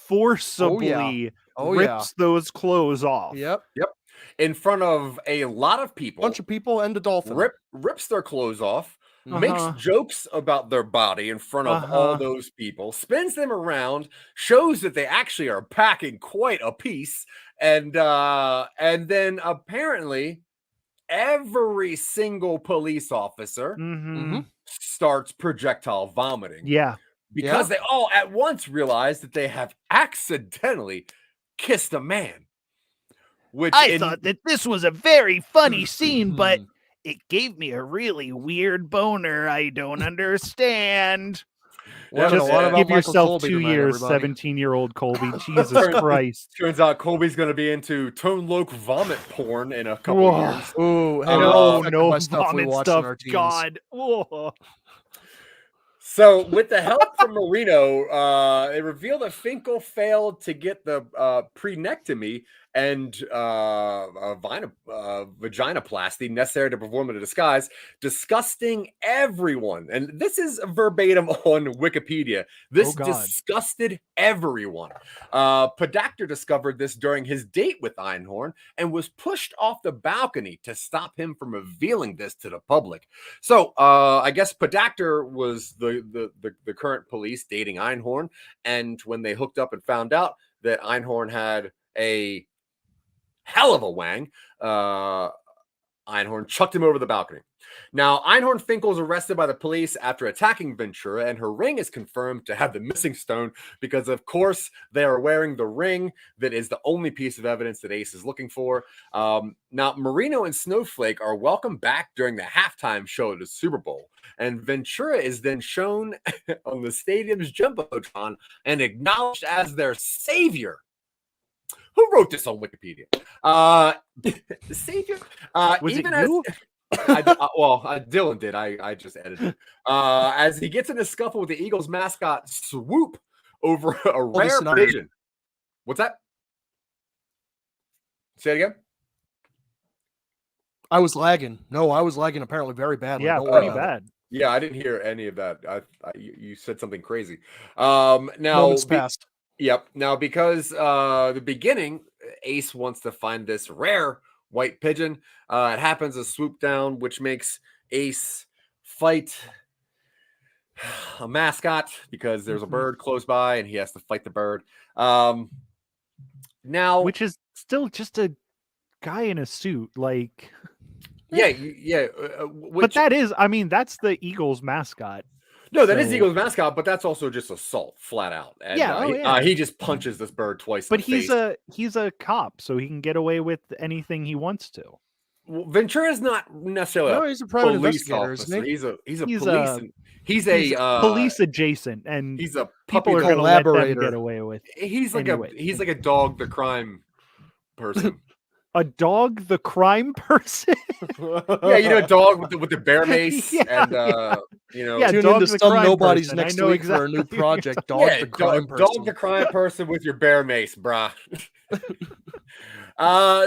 forcibly rips those clothes off. Yep. In front of a lot of people. Bunch of people and a dolphin. Rips their clothes off, makes jokes about their body in front of all those people, spins them around, shows that they actually are packing quite a piece, and then apparently every single police officer starts projectile vomiting. Yeah. Because they all at once realize that they have accidentally kissed a man. I thought that this was a very funny scene, but it gave me a really weird boner I don't understand. Just give yourself 2 years, 17-year-old Colby. Jesus Christ. Turns out Colby's going to be into Tone Loc vomit porn in a couple years. Ooh, no vomit stuff. God. Whoa. So, with the help from Marino, it revealed that Finkel failed to get the prenectomy and vaginoplasty necessary to perform in a disguise, disgusting everyone. And this is verbatim on Wikipedia. This disgusted everyone. Podacter discovered this during his date with Einhorn and was pushed off the balcony to stop him from revealing this to the public. So I guess Podacter was the current police dating Einhorn, and when they hooked up and found out that Einhorn had a hell of a wang, Einhorn chucked him over the balcony. Now, Einhorn Finkel is arrested by the police after attacking Ventura, and her ring is confirmed to have the missing stone because, of course, they are wearing the ring that is the only piece of evidence that Ace is looking for. Now, Marino and Snowflake are welcomed back during the halftime show at the Super Bowl, and Ventura is then shown on the stadium's Jumbotron and acknowledged as their savior. Who wrote this on Wikipedia? The savior? Was even it you? Dylan did. I just edited. As he gets in a scuffle with the Eagles mascot, Swoop, over a rare pigeon. What's that? Say it again. I was lagging. No, I was lagging apparently very badly. Yeah, pretty bad. Yeah, I didn't hear any of that. You said something crazy. Now, passed. Yep. Now, because the beginning, Ace wants to find this rare white pigeon. It happens to swoop down, which makes Ace fight a mascot because there's a bird close by and he has to fight the bird. Now, which is still just a guy in a suit, like. Yeah. But that is, I mean, that's the Eagles mascot. No, that is the Eagles mascot, but that's also just assault, flat out. And, he just punches this bird twice. But he's a cop, so he can get away with anything he wants to. Well, Ventura's not necessarily No, a he's a private police investigator, isn't officer. he? He's a He's police. a- He's He's a police adjacent, and he's a people puppy are going to let them collaborator. get away with. He's like anyway. he's like a dog the crime person. A dog, the crime person. Yeah, you know, a dog with the bear mace Yeah, and you know, Yeah, Tune dog into the some crime nobodies person. I next know week for a new exactly. project. Dog yeah, the crime person. dog the crime person with your bear mace, brah.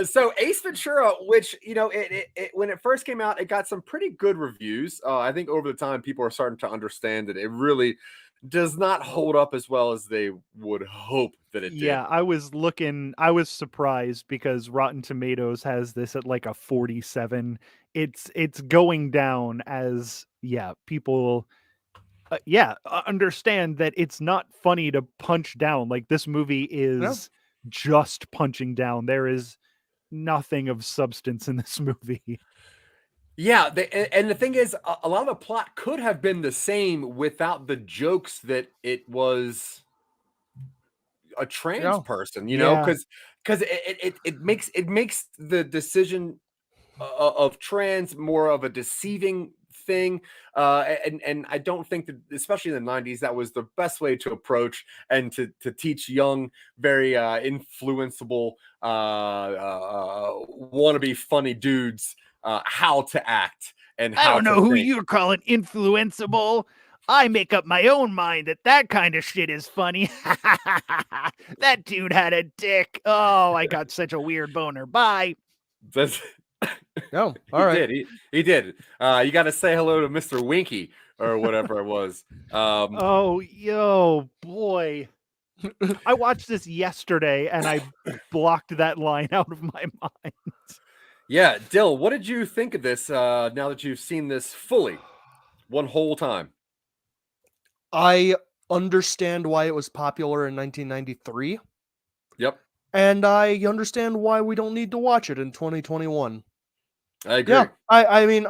So Ace Ventura, which you know, it when it first came out, it got some pretty good reviews. I think over the time, people are starting to understand that it really does not hold up as well as they would hope that it did. Yeah, I was surprised because Rotten Tomatoes has this at like a 47. It's going down as people understand that it's not funny to punch down. Like this movie is just punching down. There is nothing of substance in this movie. Yeah, and the thing is, a lot of the plot could have been the same without the jokes that it was a trans person, you know, because it makes the decision of trans more of a deceiving thing, and I don't think that, especially in the 90s, that was the best way to approach and to teach young, very influenceable wannabe funny dudes how to act and how I don't know to who think. you're calling influenceable. I make up my own mind that kind of shit is funny. That dude had a dick. Oh, I got such a weird boner. Bye. That's No, all right. He did. You got to say hello to Mr. Winky or whatever it was. Oh, yo, boy. I watched this yesterday and I blocked that line out of my mind. Yeah, Dill, what did you think of this now that you've seen this fully one whole time? I understand why it was popular in 1993. Yep. And I understand why we don't need to watch it in 2021. I agree. Yeah, I mean,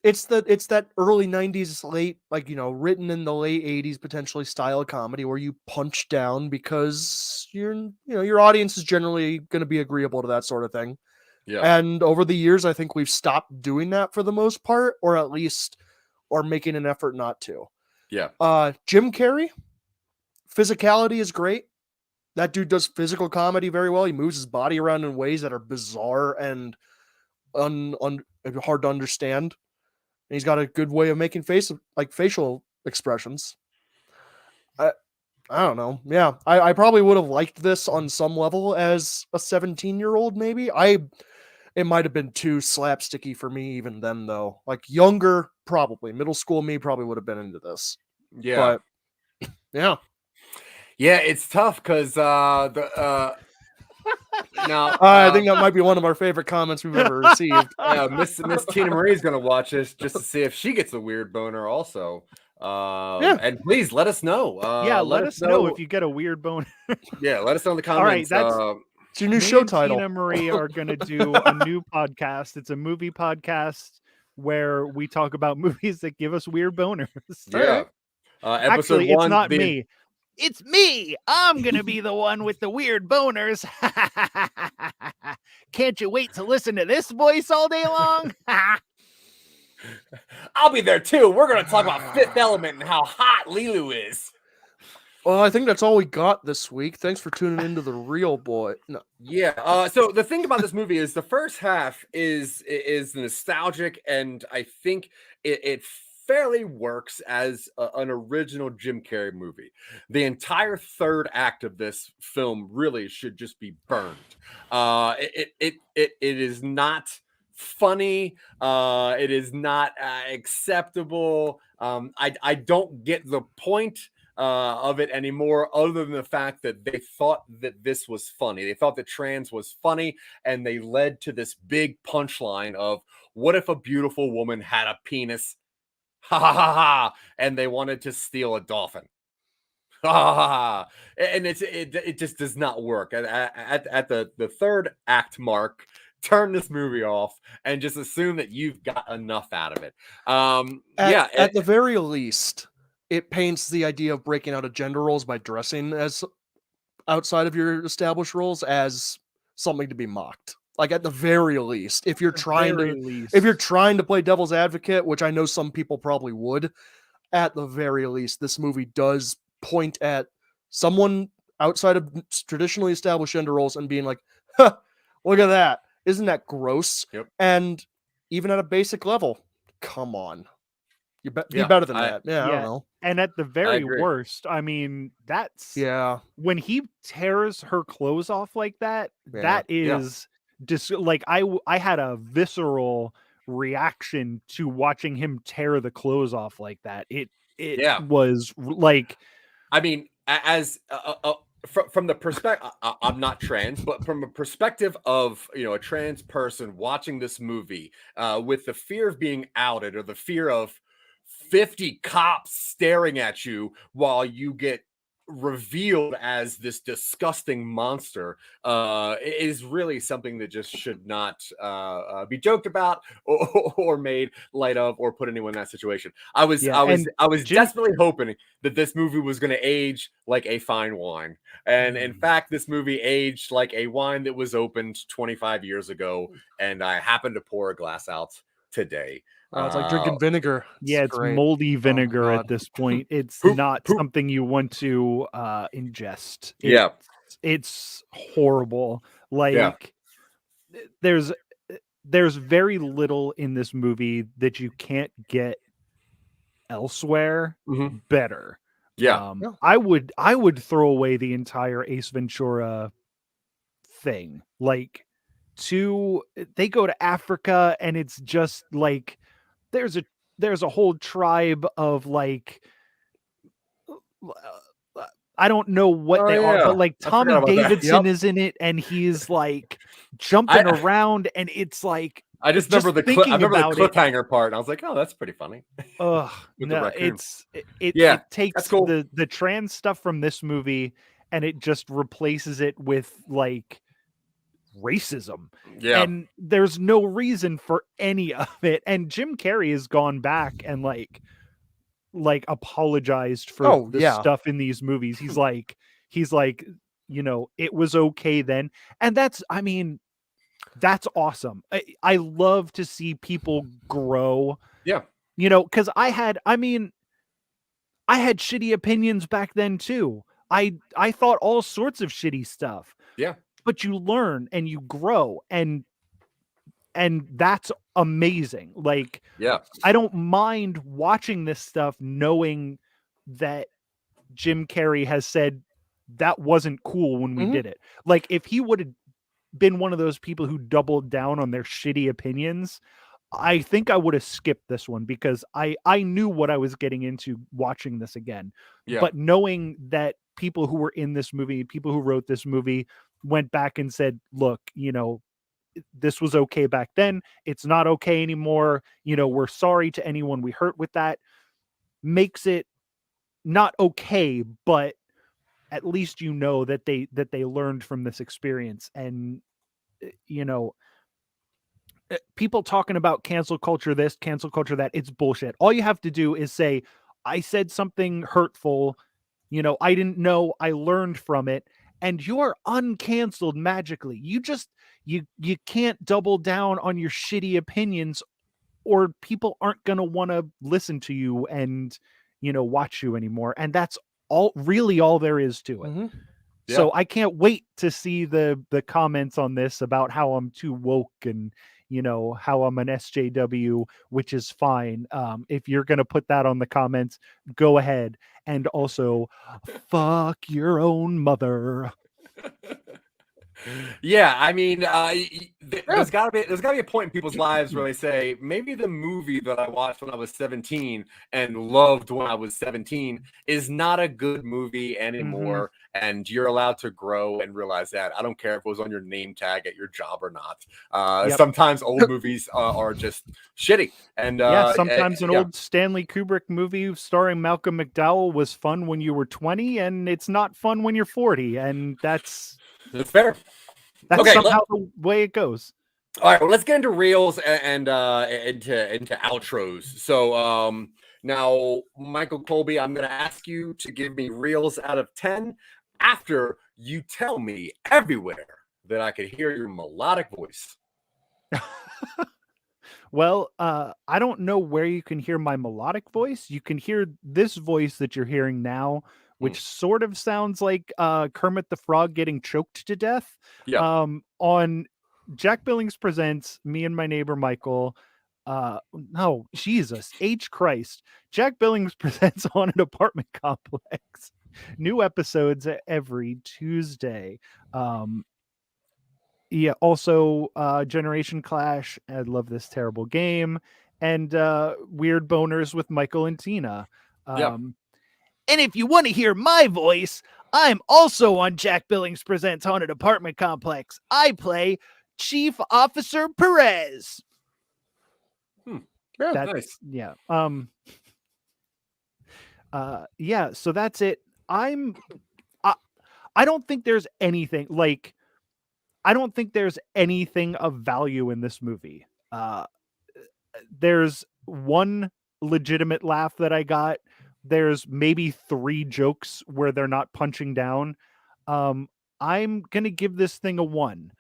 it's that early 90s, late, like, you know, written in the late 80s potentially style of comedy where you punch down because your audience is generally going to be agreeable to that sort of thing. Yeah. And over the years, I think we've stopped doing that for the most part, or at least are making an effort not to. Yeah. Jim Carrey, physicality is great. That dude does physical comedy very well. He moves his body around in ways that are bizarre and hard to understand. And he's got a good way of making facial expressions. I don't know. Yeah, I probably would have liked this on some level as a 17-year-old, maybe. It might have been too slapsticky for me even then, though. Like younger, probably. Middle school me probably would have been into this. Yeah. But, yeah. Yeah, it's tough because I think that might be one of our favorite comments we've ever received. Miss Tina Marie's gonna watch this just to see if she gets a weird boner also. And please let us know. Let us know if you get a weird boner. Yeah, let us know in the comments. All right, it's your new show and title. Tina Marie are going to do a new podcast. It's a movie podcast where we talk about movies that give us weird boners. Yeah. Episode Actually, 1, it's not me. It's me. I'm going to be the one with the weird boners. Can't you wait to listen to this voice all day long? I'll be there too. We're going to talk about Fifth Element and how hot Lilu is. Well, I think that's all we got this week. Thanks for tuning into The Real Boy. No. Yeah. So the thing about this movie is the first half is nostalgic, and I think it fairly works as an original Jim Carrey movie. The entire third act of this film really should just be burned. It is not funny. It is not acceptable. I don't get the point of it anymore, other than the fact that they thought that this was funny. They thought that trans was funny, and they led to this big punchline of, what if a beautiful woman had a penis? Ha ha ha ha! And they wanted to steal a dolphin. Ha ha ha! And it just does not work. At the third act mark, turn this movie off and just assume that you've got enough out of it. At the very least, it paints the idea of breaking out of gender roles by dressing as outside of your established roles as something to be mocked. Like at the very least, if you're trying Very to least. if you're trying to play devil's advocate, which I know some people probably would, at the very least, this movie does point at someone outside of traditionally established gender roles and being like, huh, look at that. Isn't that gross? Yep. And even at a basic level, come on. Be Yeah, better than I- that. Yeah, I don't know. And at the very agree. worst, I mean, that's Yeah. when he tears her clothes off like that. Yeah. That Yeah. is just like I had a visceral reaction to watching him tear the clothes off like that. It Yeah. was like I mean, as from the perspective, I'm not trans, but from a perspective of a trans person watching this movie, with the fear of being outed or the fear of 50 cops staring at you while you get revealed as this disgusting monster, is really something that just should not be joked about or made light of or put anyone in that situation. I was desperately hoping that this movie was going to age like a fine wine, and in fact this movie aged like a wine that was opened 25 years ago, and I happened to pour a glass out today. Oh, it's like drinking vinegar. It's great. moldy vinegar at God. this point. It's Poop, not poop. something you want to ingest. Yeah. It's horrible. Like there's very little in this movie that you can't get elsewhere better. Yeah. I would throw away the entire Ace Ventura thing. Like they go to Africa and it's just like there's a whole tribe of like I don't know what they are, but like Tommy Davidson is in it, and he's like jumping around, and it's like I just remember the cliffhanger part, and I was like, "Oh, that's pretty funny." No, it takes cool. the trans stuff from this movie, and it just replaces it with like racism. Yeah, and there's no reason for any of it. And Jim Carrey has gone back and like apologized for stuff in these movies. He's like, it was okay then. And that's awesome. I love to see people grow. Yeah. Because I had shitty opinions back then too. I thought all sorts of shitty stuff. Yeah. But you learn and you grow, and that's amazing. Like, yeah, I don't mind watching this stuff knowing that Jim Carrey has said that wasn't cool when we did it. Like, if he would have been one of those people who doubled down on their shitty opinions, I think I would have skipped this one, because I knew what I was getting into watching this again. Yeah. But knowing that people who were in this movie, people who wrote this movie, went back and said, look, this was okay back then. It's not okay anymore. We're sorry to anyone we hurt with that. Makes it not okay, but at least that they learned from this experience. And people talking about cancel culture this, cancel culture that, it's bullshit. All you have to do is say, I said something hurtful, I didn't know, I learned from it, and you're uncanceled magically. You can't double down on your shitty opinions, or people aren't going to want to listen to you and, watch you anymore. And that's all there is to it. Yeah. So I can't wait to see the comments on this about how I'm too woke and, how I'm an SJW, which is fine. If you're going to put that on the comments, go ahead. And also, fuck your own mother. Yeah, I mean, there's got to be a point in people's lives where they say, maybe the movie that I watched when I was 17 and loved when I was 17 is not a good movie anymore, and you're allowed to grow and realize that. I don't care if it was on your name tag at your job or not. Sometimes old movies are just shitty, and sometimes an old Stanley Kubrick movie starring Malcolm McDowell was fun when you were 20, and it's not fun when you're 40, and that's fair. That's somehow the way it goes. All right, well, let's get into reels and into outros. So now, Michael Colby, I'm going to ask you to give me reels out of 10 after you tell me everywhere that I could hear your melodic voice. Well, I don't know where you can hear my melodic voice. You can hear this voice that you're hearing now, which sort of sounds like Kermit the Frog getting choked to death. Yeah. On Jack Billings Presents Me and My Neighbor Michael. No, Jesus, H Christ. Jack Billings Presents Haunted Apartment Complex. New episodes every Tuesday. Yeah, also Generation Clash. I love this terrible game. And Weird Boners with Michael and Tina. And if you want to hear my voice, I'm also on Jack Billings Presents Haunted Apartment Complex. I play Chief Officer Perez. Yeah, That's nice. Yeah. Yeah, so that's it. I don't think there's anything like I don't think there's anything of value in this movie. There's one legitimate laugh that I got. There's maybe 3 jokes where they're not punching down. I'm going to give this thing a 1.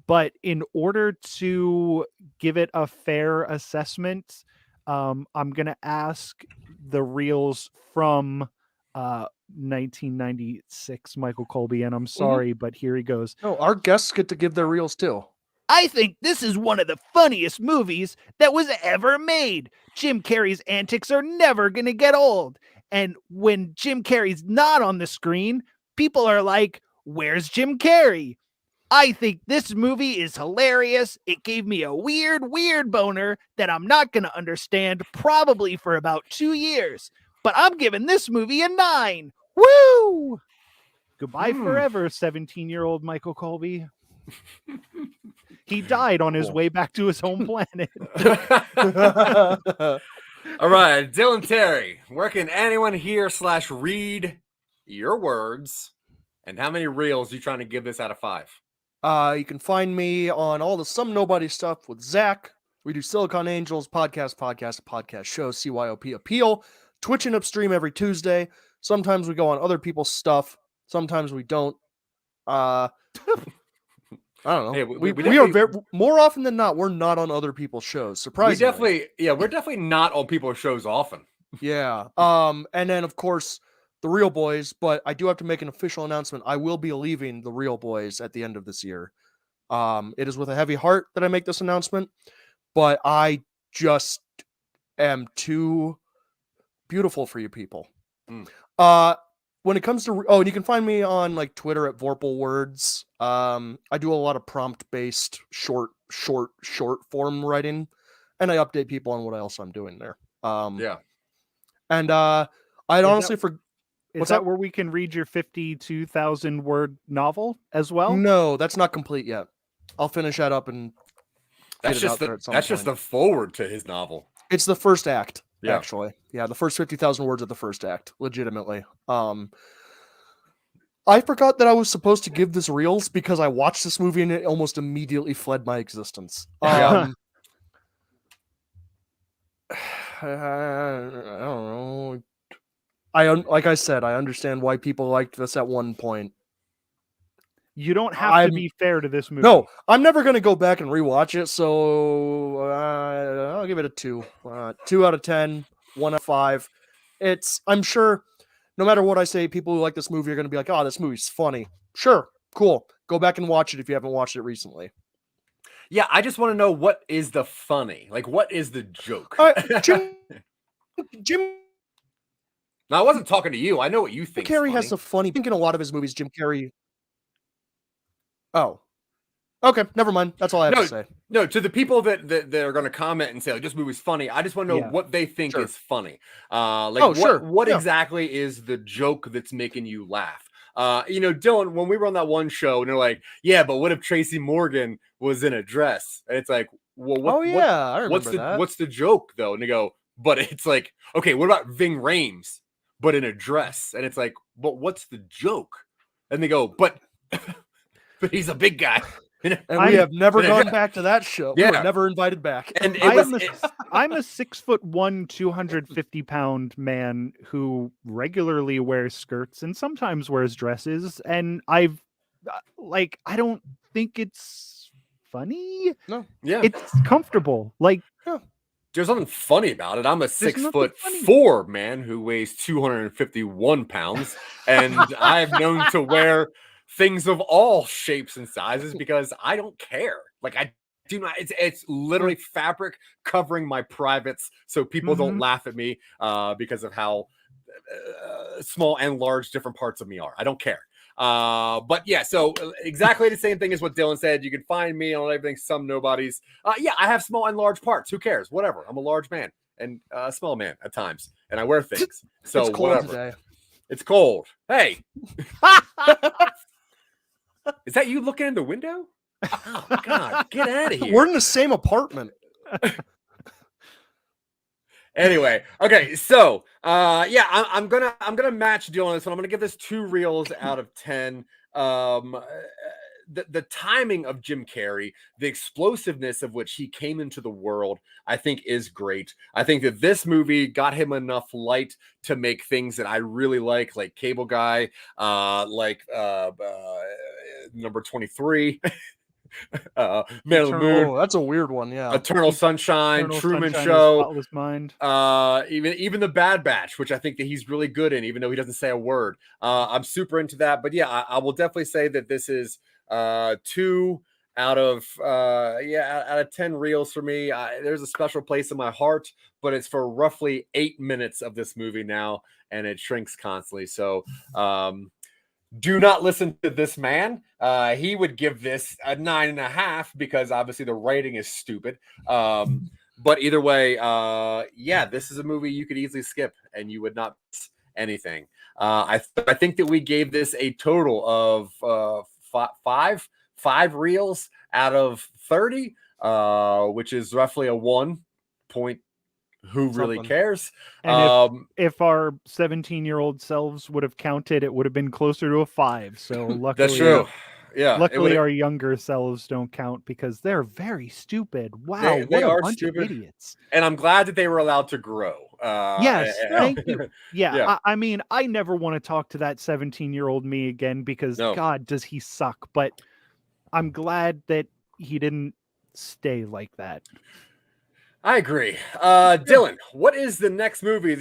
But in order to give it a fair assessment, I'm going to ask the reels from 1996, Michael Colby, and I'm sorry, but here he goes. No, our guests get to give their reels too. I think this is one of the funniest movies that was ever made. Jim Carrey's antics are never going to get old. And when Jim Carrey's not on the screen, people are like, where's Jim Carrey? I think this movie is hilarious. It gave me a weird boner that I'm not going to understand probably for about 2 years. But I'm giving this movie a 9. Woo! Goodbye forever, 17-year-old Michael Colby. He died on his way back to his home planet. All right, Dylan Terry, where can anyone hear / read your words? And how many reels are you trying to give this out of 5? You can find me on all the Some Nobody stuff with Zach. We do Silicon Angels podcast show, CYOP Appeal. Twitch and Upstream every Tuesday. Sometimes we go on other people's stuff. Sometimes we don't. I don't know. Hey, we are very, more often than not, we're not on other people's shows. Surprisingly. We're definitely not on people's shows often. Yeah. And then of course the Real Boys, but I do have to make an official announcement. I will be leaving the Real Boys at the end of this year. It is with a heavy heart that I make this announcement, but I just am too beautiful for you people. When it comes to and you can find me on like Twitter at Vorpal Words. I do a lot of prompt based short form writing, and I update people on what else I'm doing there. And I'd honestly Is that where we can read your 52,000 word novel as well? No, that's not complete yet. I'll finish that up and that's just the forward to his novel. It's the first act. Yeah. Actually. Yeah, the first 50,000 words of the first act, legitimately. I forgot that I was supposed to give this reels because I watched this movie and it almost immediately fled my existence. I don't know. Like I said, I understand why people liked this at one point. You don't have to be fair to this movie. No, I'm never going to go back and rewatch it, so I'll give it a 2. 2 out of 10, 1 out of 5. I'm sure no matter what I say, people who like this movie are going to be like, oh, this movie's funny. Sure, cool. Go back and watch it if you haven't watched it recently. Yeah, I just want to know, what is the funny? Like, what is the joke? Jim. Now, I wasn't talking to you. I know what you think. Jim Carrey has a funny. I think in a lot of his movies, Jim Carrey. Oh, okay. Never mind. That's all I have to say. No, to the people that are going to comment and say, like, this movie's funny, I just want to know what they think is funny. What exactly is the joke that's making you laugh? Dylan, when we were on that one show, and they're like, yeah, but what if Tracy Morgan was in a dress? And it's like, well, I remember that. What's the joke, though? And they go, but it's like, okay, what about Ving Rhames, but in a dress? And it's like, but what's the joke? And they go, but he's a big guy. And we have never gone back to that show. Yeah. We were never invited back. And I'm a 6'1", 250-pound man who regularly wears skirts and sometimes wears dresses. And I don't think it's funny. No. Yeah. It's comfortable. Like, There's nothing funny about it. I'm a There's nothing funny. 6'4" man who weighs 251 pounds, and I've known to wear things of all shapes and sizes because I don't care. Like, I do not. It's literally fabric covering my privates, so people don't laugh at me because of how small and large different parts of me are. I don't care. But yeah, so exactly the same thing as what Dylan said. You can find me on everything, some nobodies. Yeah, I have small and large parts. Who cares? Whatever. I'm a large man and a small man at times, and I wear things. So it's cold whatever. today. It's cold. Hey, is that you looking in the window? Oh God, get out of here. We're in the same apartment. Anyway, okay, so yeah, I'm gonna match Dylan on this one. I'm gonna give this 2 reels out of 10. The timing of Jim Carrey, the explosiveness of which he came into the world, I think is great. I think that this movie got him enough light to make things that I really like Cable Guy, like number 23. Man of the Moon. Oh, that's a weird one. Yeah. Eternal Sunshine, Eternal Truman Sunshine, Show, Spotless Mind. even the Bad Batch, which I think that he's really good in, even though he doesn't say a word. I'm super into that. But yeah, I will definitely say that this is 2 out of 10 reels for me. There's a special place in my heart, but it's for roughly 8 minutes of this movie now, and it shrinks constantly. So do not listen to this man. He would give this a 9.5 because obviously the writing is stupid. But either way, yeah, this is a movie you could easily skip and you would not miss anything. I think that we gave this a total of five reels out of 30, which is roughly a 1 point. Who really cares? And if our 17-year-old selves would have counted, it would have been closer to a 5. So luckily, that's true. Yeah. Luckily, our younger selves don't count because they're very stupid. Wow, they what a are bunch stupid. of idiots! And I'm glad that they were allowed to grow. Yes, thank you. Yeah, Yeah. I mean, I never want to talk to that 17-year-old me again because God, does he suck? But I'm glad that he didn't stay like that. I agree. Dylan, what is the next movie?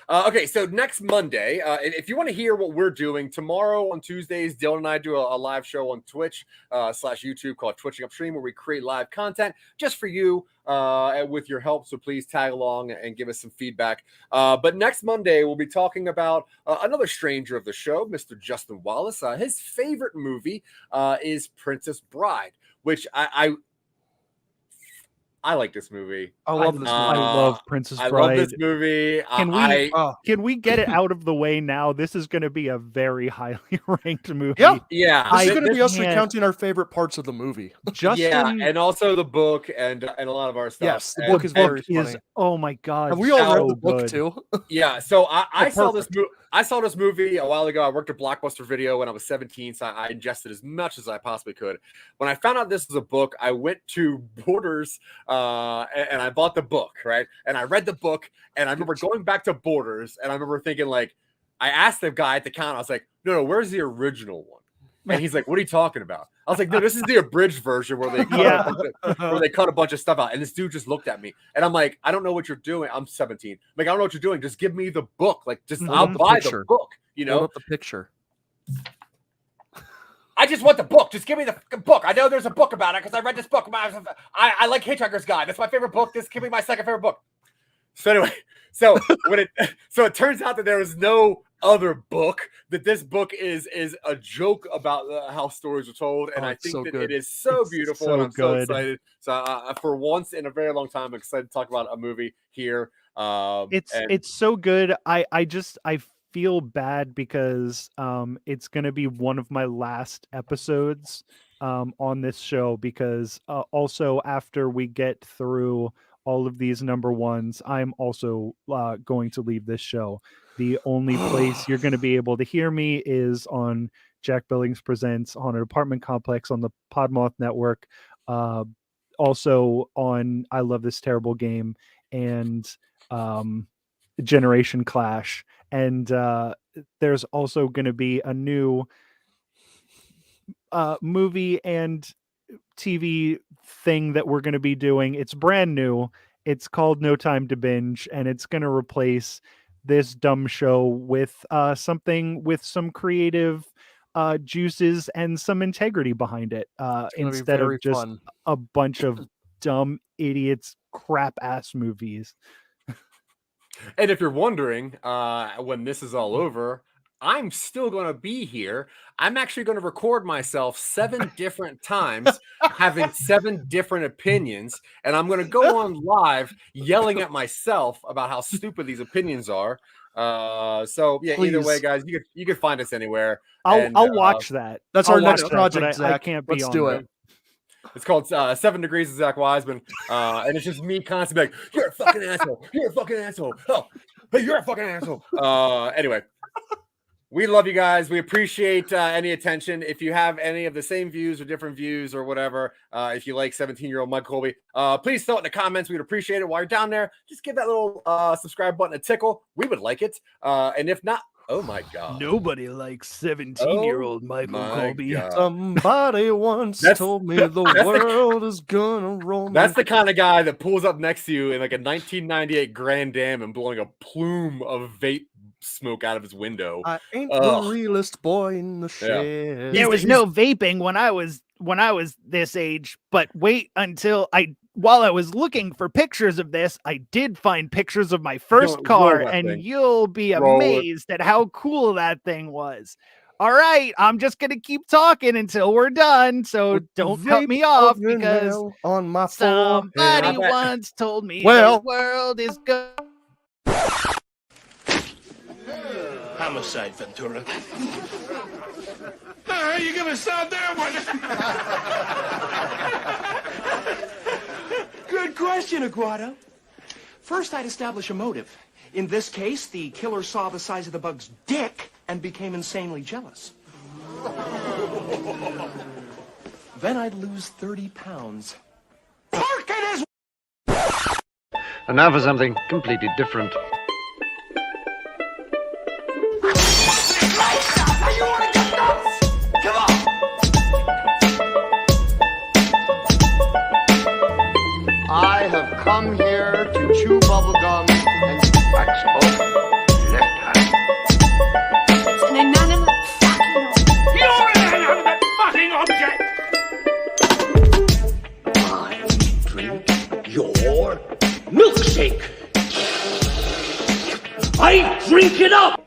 Okay, so next Monday, if you want to hear what we're doing, tomorrow on Tuesdays, Dylan and I do a live show on Twitch /YouTube called Twitching Upstream, where we create live content just for you with your help. So please tag along and give us some feedback. But next Monday, we'll be talking about another stranger of the show, Mr. Justin Wallace. His favorite movie is Princess Bride, which I like this movie. I love this movie. I love Princess Bride. I love this movie. Can we get it out of the way now? This is going to be a very highly ranked movie. Yeah. This is going to be us recounting our favorite parts of the movie. Justin, and also the book and a lot of our stuff. Yes, the book is very funny. Oh my God. Have we all read the book too? Yeah. So I saw this movie. I saw this movie a while ago. I worked at Blockbuster Video when I was 17, so I ingested as much as I possibly could. When I found out this was a book, I went to Borders and I bought the book, right? And I read the book, and I remember going back to Borders, and I remember thinking, I asked the guy at the counter, I was like, no, where's the original one? And he's like, what are you talking about? I was like, no, this is the abridged version where they cut a bunch of stuff out. And this dude just looked at me, and I'm like, I don't know what you're doing. I'm 17. I'm like, I don't know what you're doing. Just give me the book. I'll buy the book. Hold up the picture. I just want the book. Just give me the book. I know there's a book about it because I read this book. I like Hitchhiker's Guide. That's my favorite book. This could be my second favorite book. So anyway, so it turns out that there is no other book. That this book is a joke about how stories are told, and I think that it is so beautiful, and I'm so excited. So for once in a very long time, I'm excited to talk about a movie here. It's so good. I feel bad because it's going to be one of my last episodes on this show because also after we get through all of these number ones, I'm also going to leave this show. The only place you're going to be able to hear me is on Jack Billings Presents Haunted Apartment Complex on the Podmoth Network, also on I Love This Terrible Game and Generation Clash. And there's also going to be a new movie and TV thing that we're going to be doing. It's brand new. It's called No Time to Binge, and it's going to replace this dumb show with something with some creative juices and some integrity behind it, instead of just fun. a bunch of dumb idiots crap ass movies. And if you're wondering, when this is all over, I'm still going to be here. I'm actually going to record myself 7 different times, having 7 different opinions, and I'm going to go on live yelling at myself about how stupid these opinions are. So yeah, Please. either way, guys, you can find us anywhere. I'll watch that. That's I'll our watch next that, project, but Zach. I can't be Let's on do there. it. It's called 7 Degrees of Zach Wiseman, and it's just me constantly like, "You're a fucking asshole. You're a fucking asshole. Oh, hey, you're a fucking asshole." Anyway. We love you guys. We appreciate any attention. If you have any of the same views or different views or whatever, if you like 17-year-old Mike Colby, please throw it in the comments. We'd appreciate it. While you're down there, just give that little subscribe button a tickle. We would like it. And if not, oh my God. Nobody likes 17-year-old Michael Colby. God. Somebody once told me the world is gonna roll me. That's the kind of guy that pulls up next to you in like a 1998 Grand Am and blowing a plume of vape smoke out of his window. I ain't the realest boy in the shed. There was no vaping when I was this age, but wait until while I was looking for pictures of this, I did find pictures of my first car, and you'll be amazed at how cool that thing was. All right, I'm just gonna keep talking until we're done, so don't cut me off because on my somebody once told me the world is good. Homicide, Ventura. How you gonna start that one? Good question, Aguado. First, I'd establish a motive. In this case, the killer saw the size of the bug's dick and became insanely jealous. Then I'd lose 30 pounds. Park it as... And now for something completely different. I have come here to chew bubblegum and wax open left hand. It's an inanimate fucking object. You're an inanimate fucking object! I drink your milkshake. I drink it up!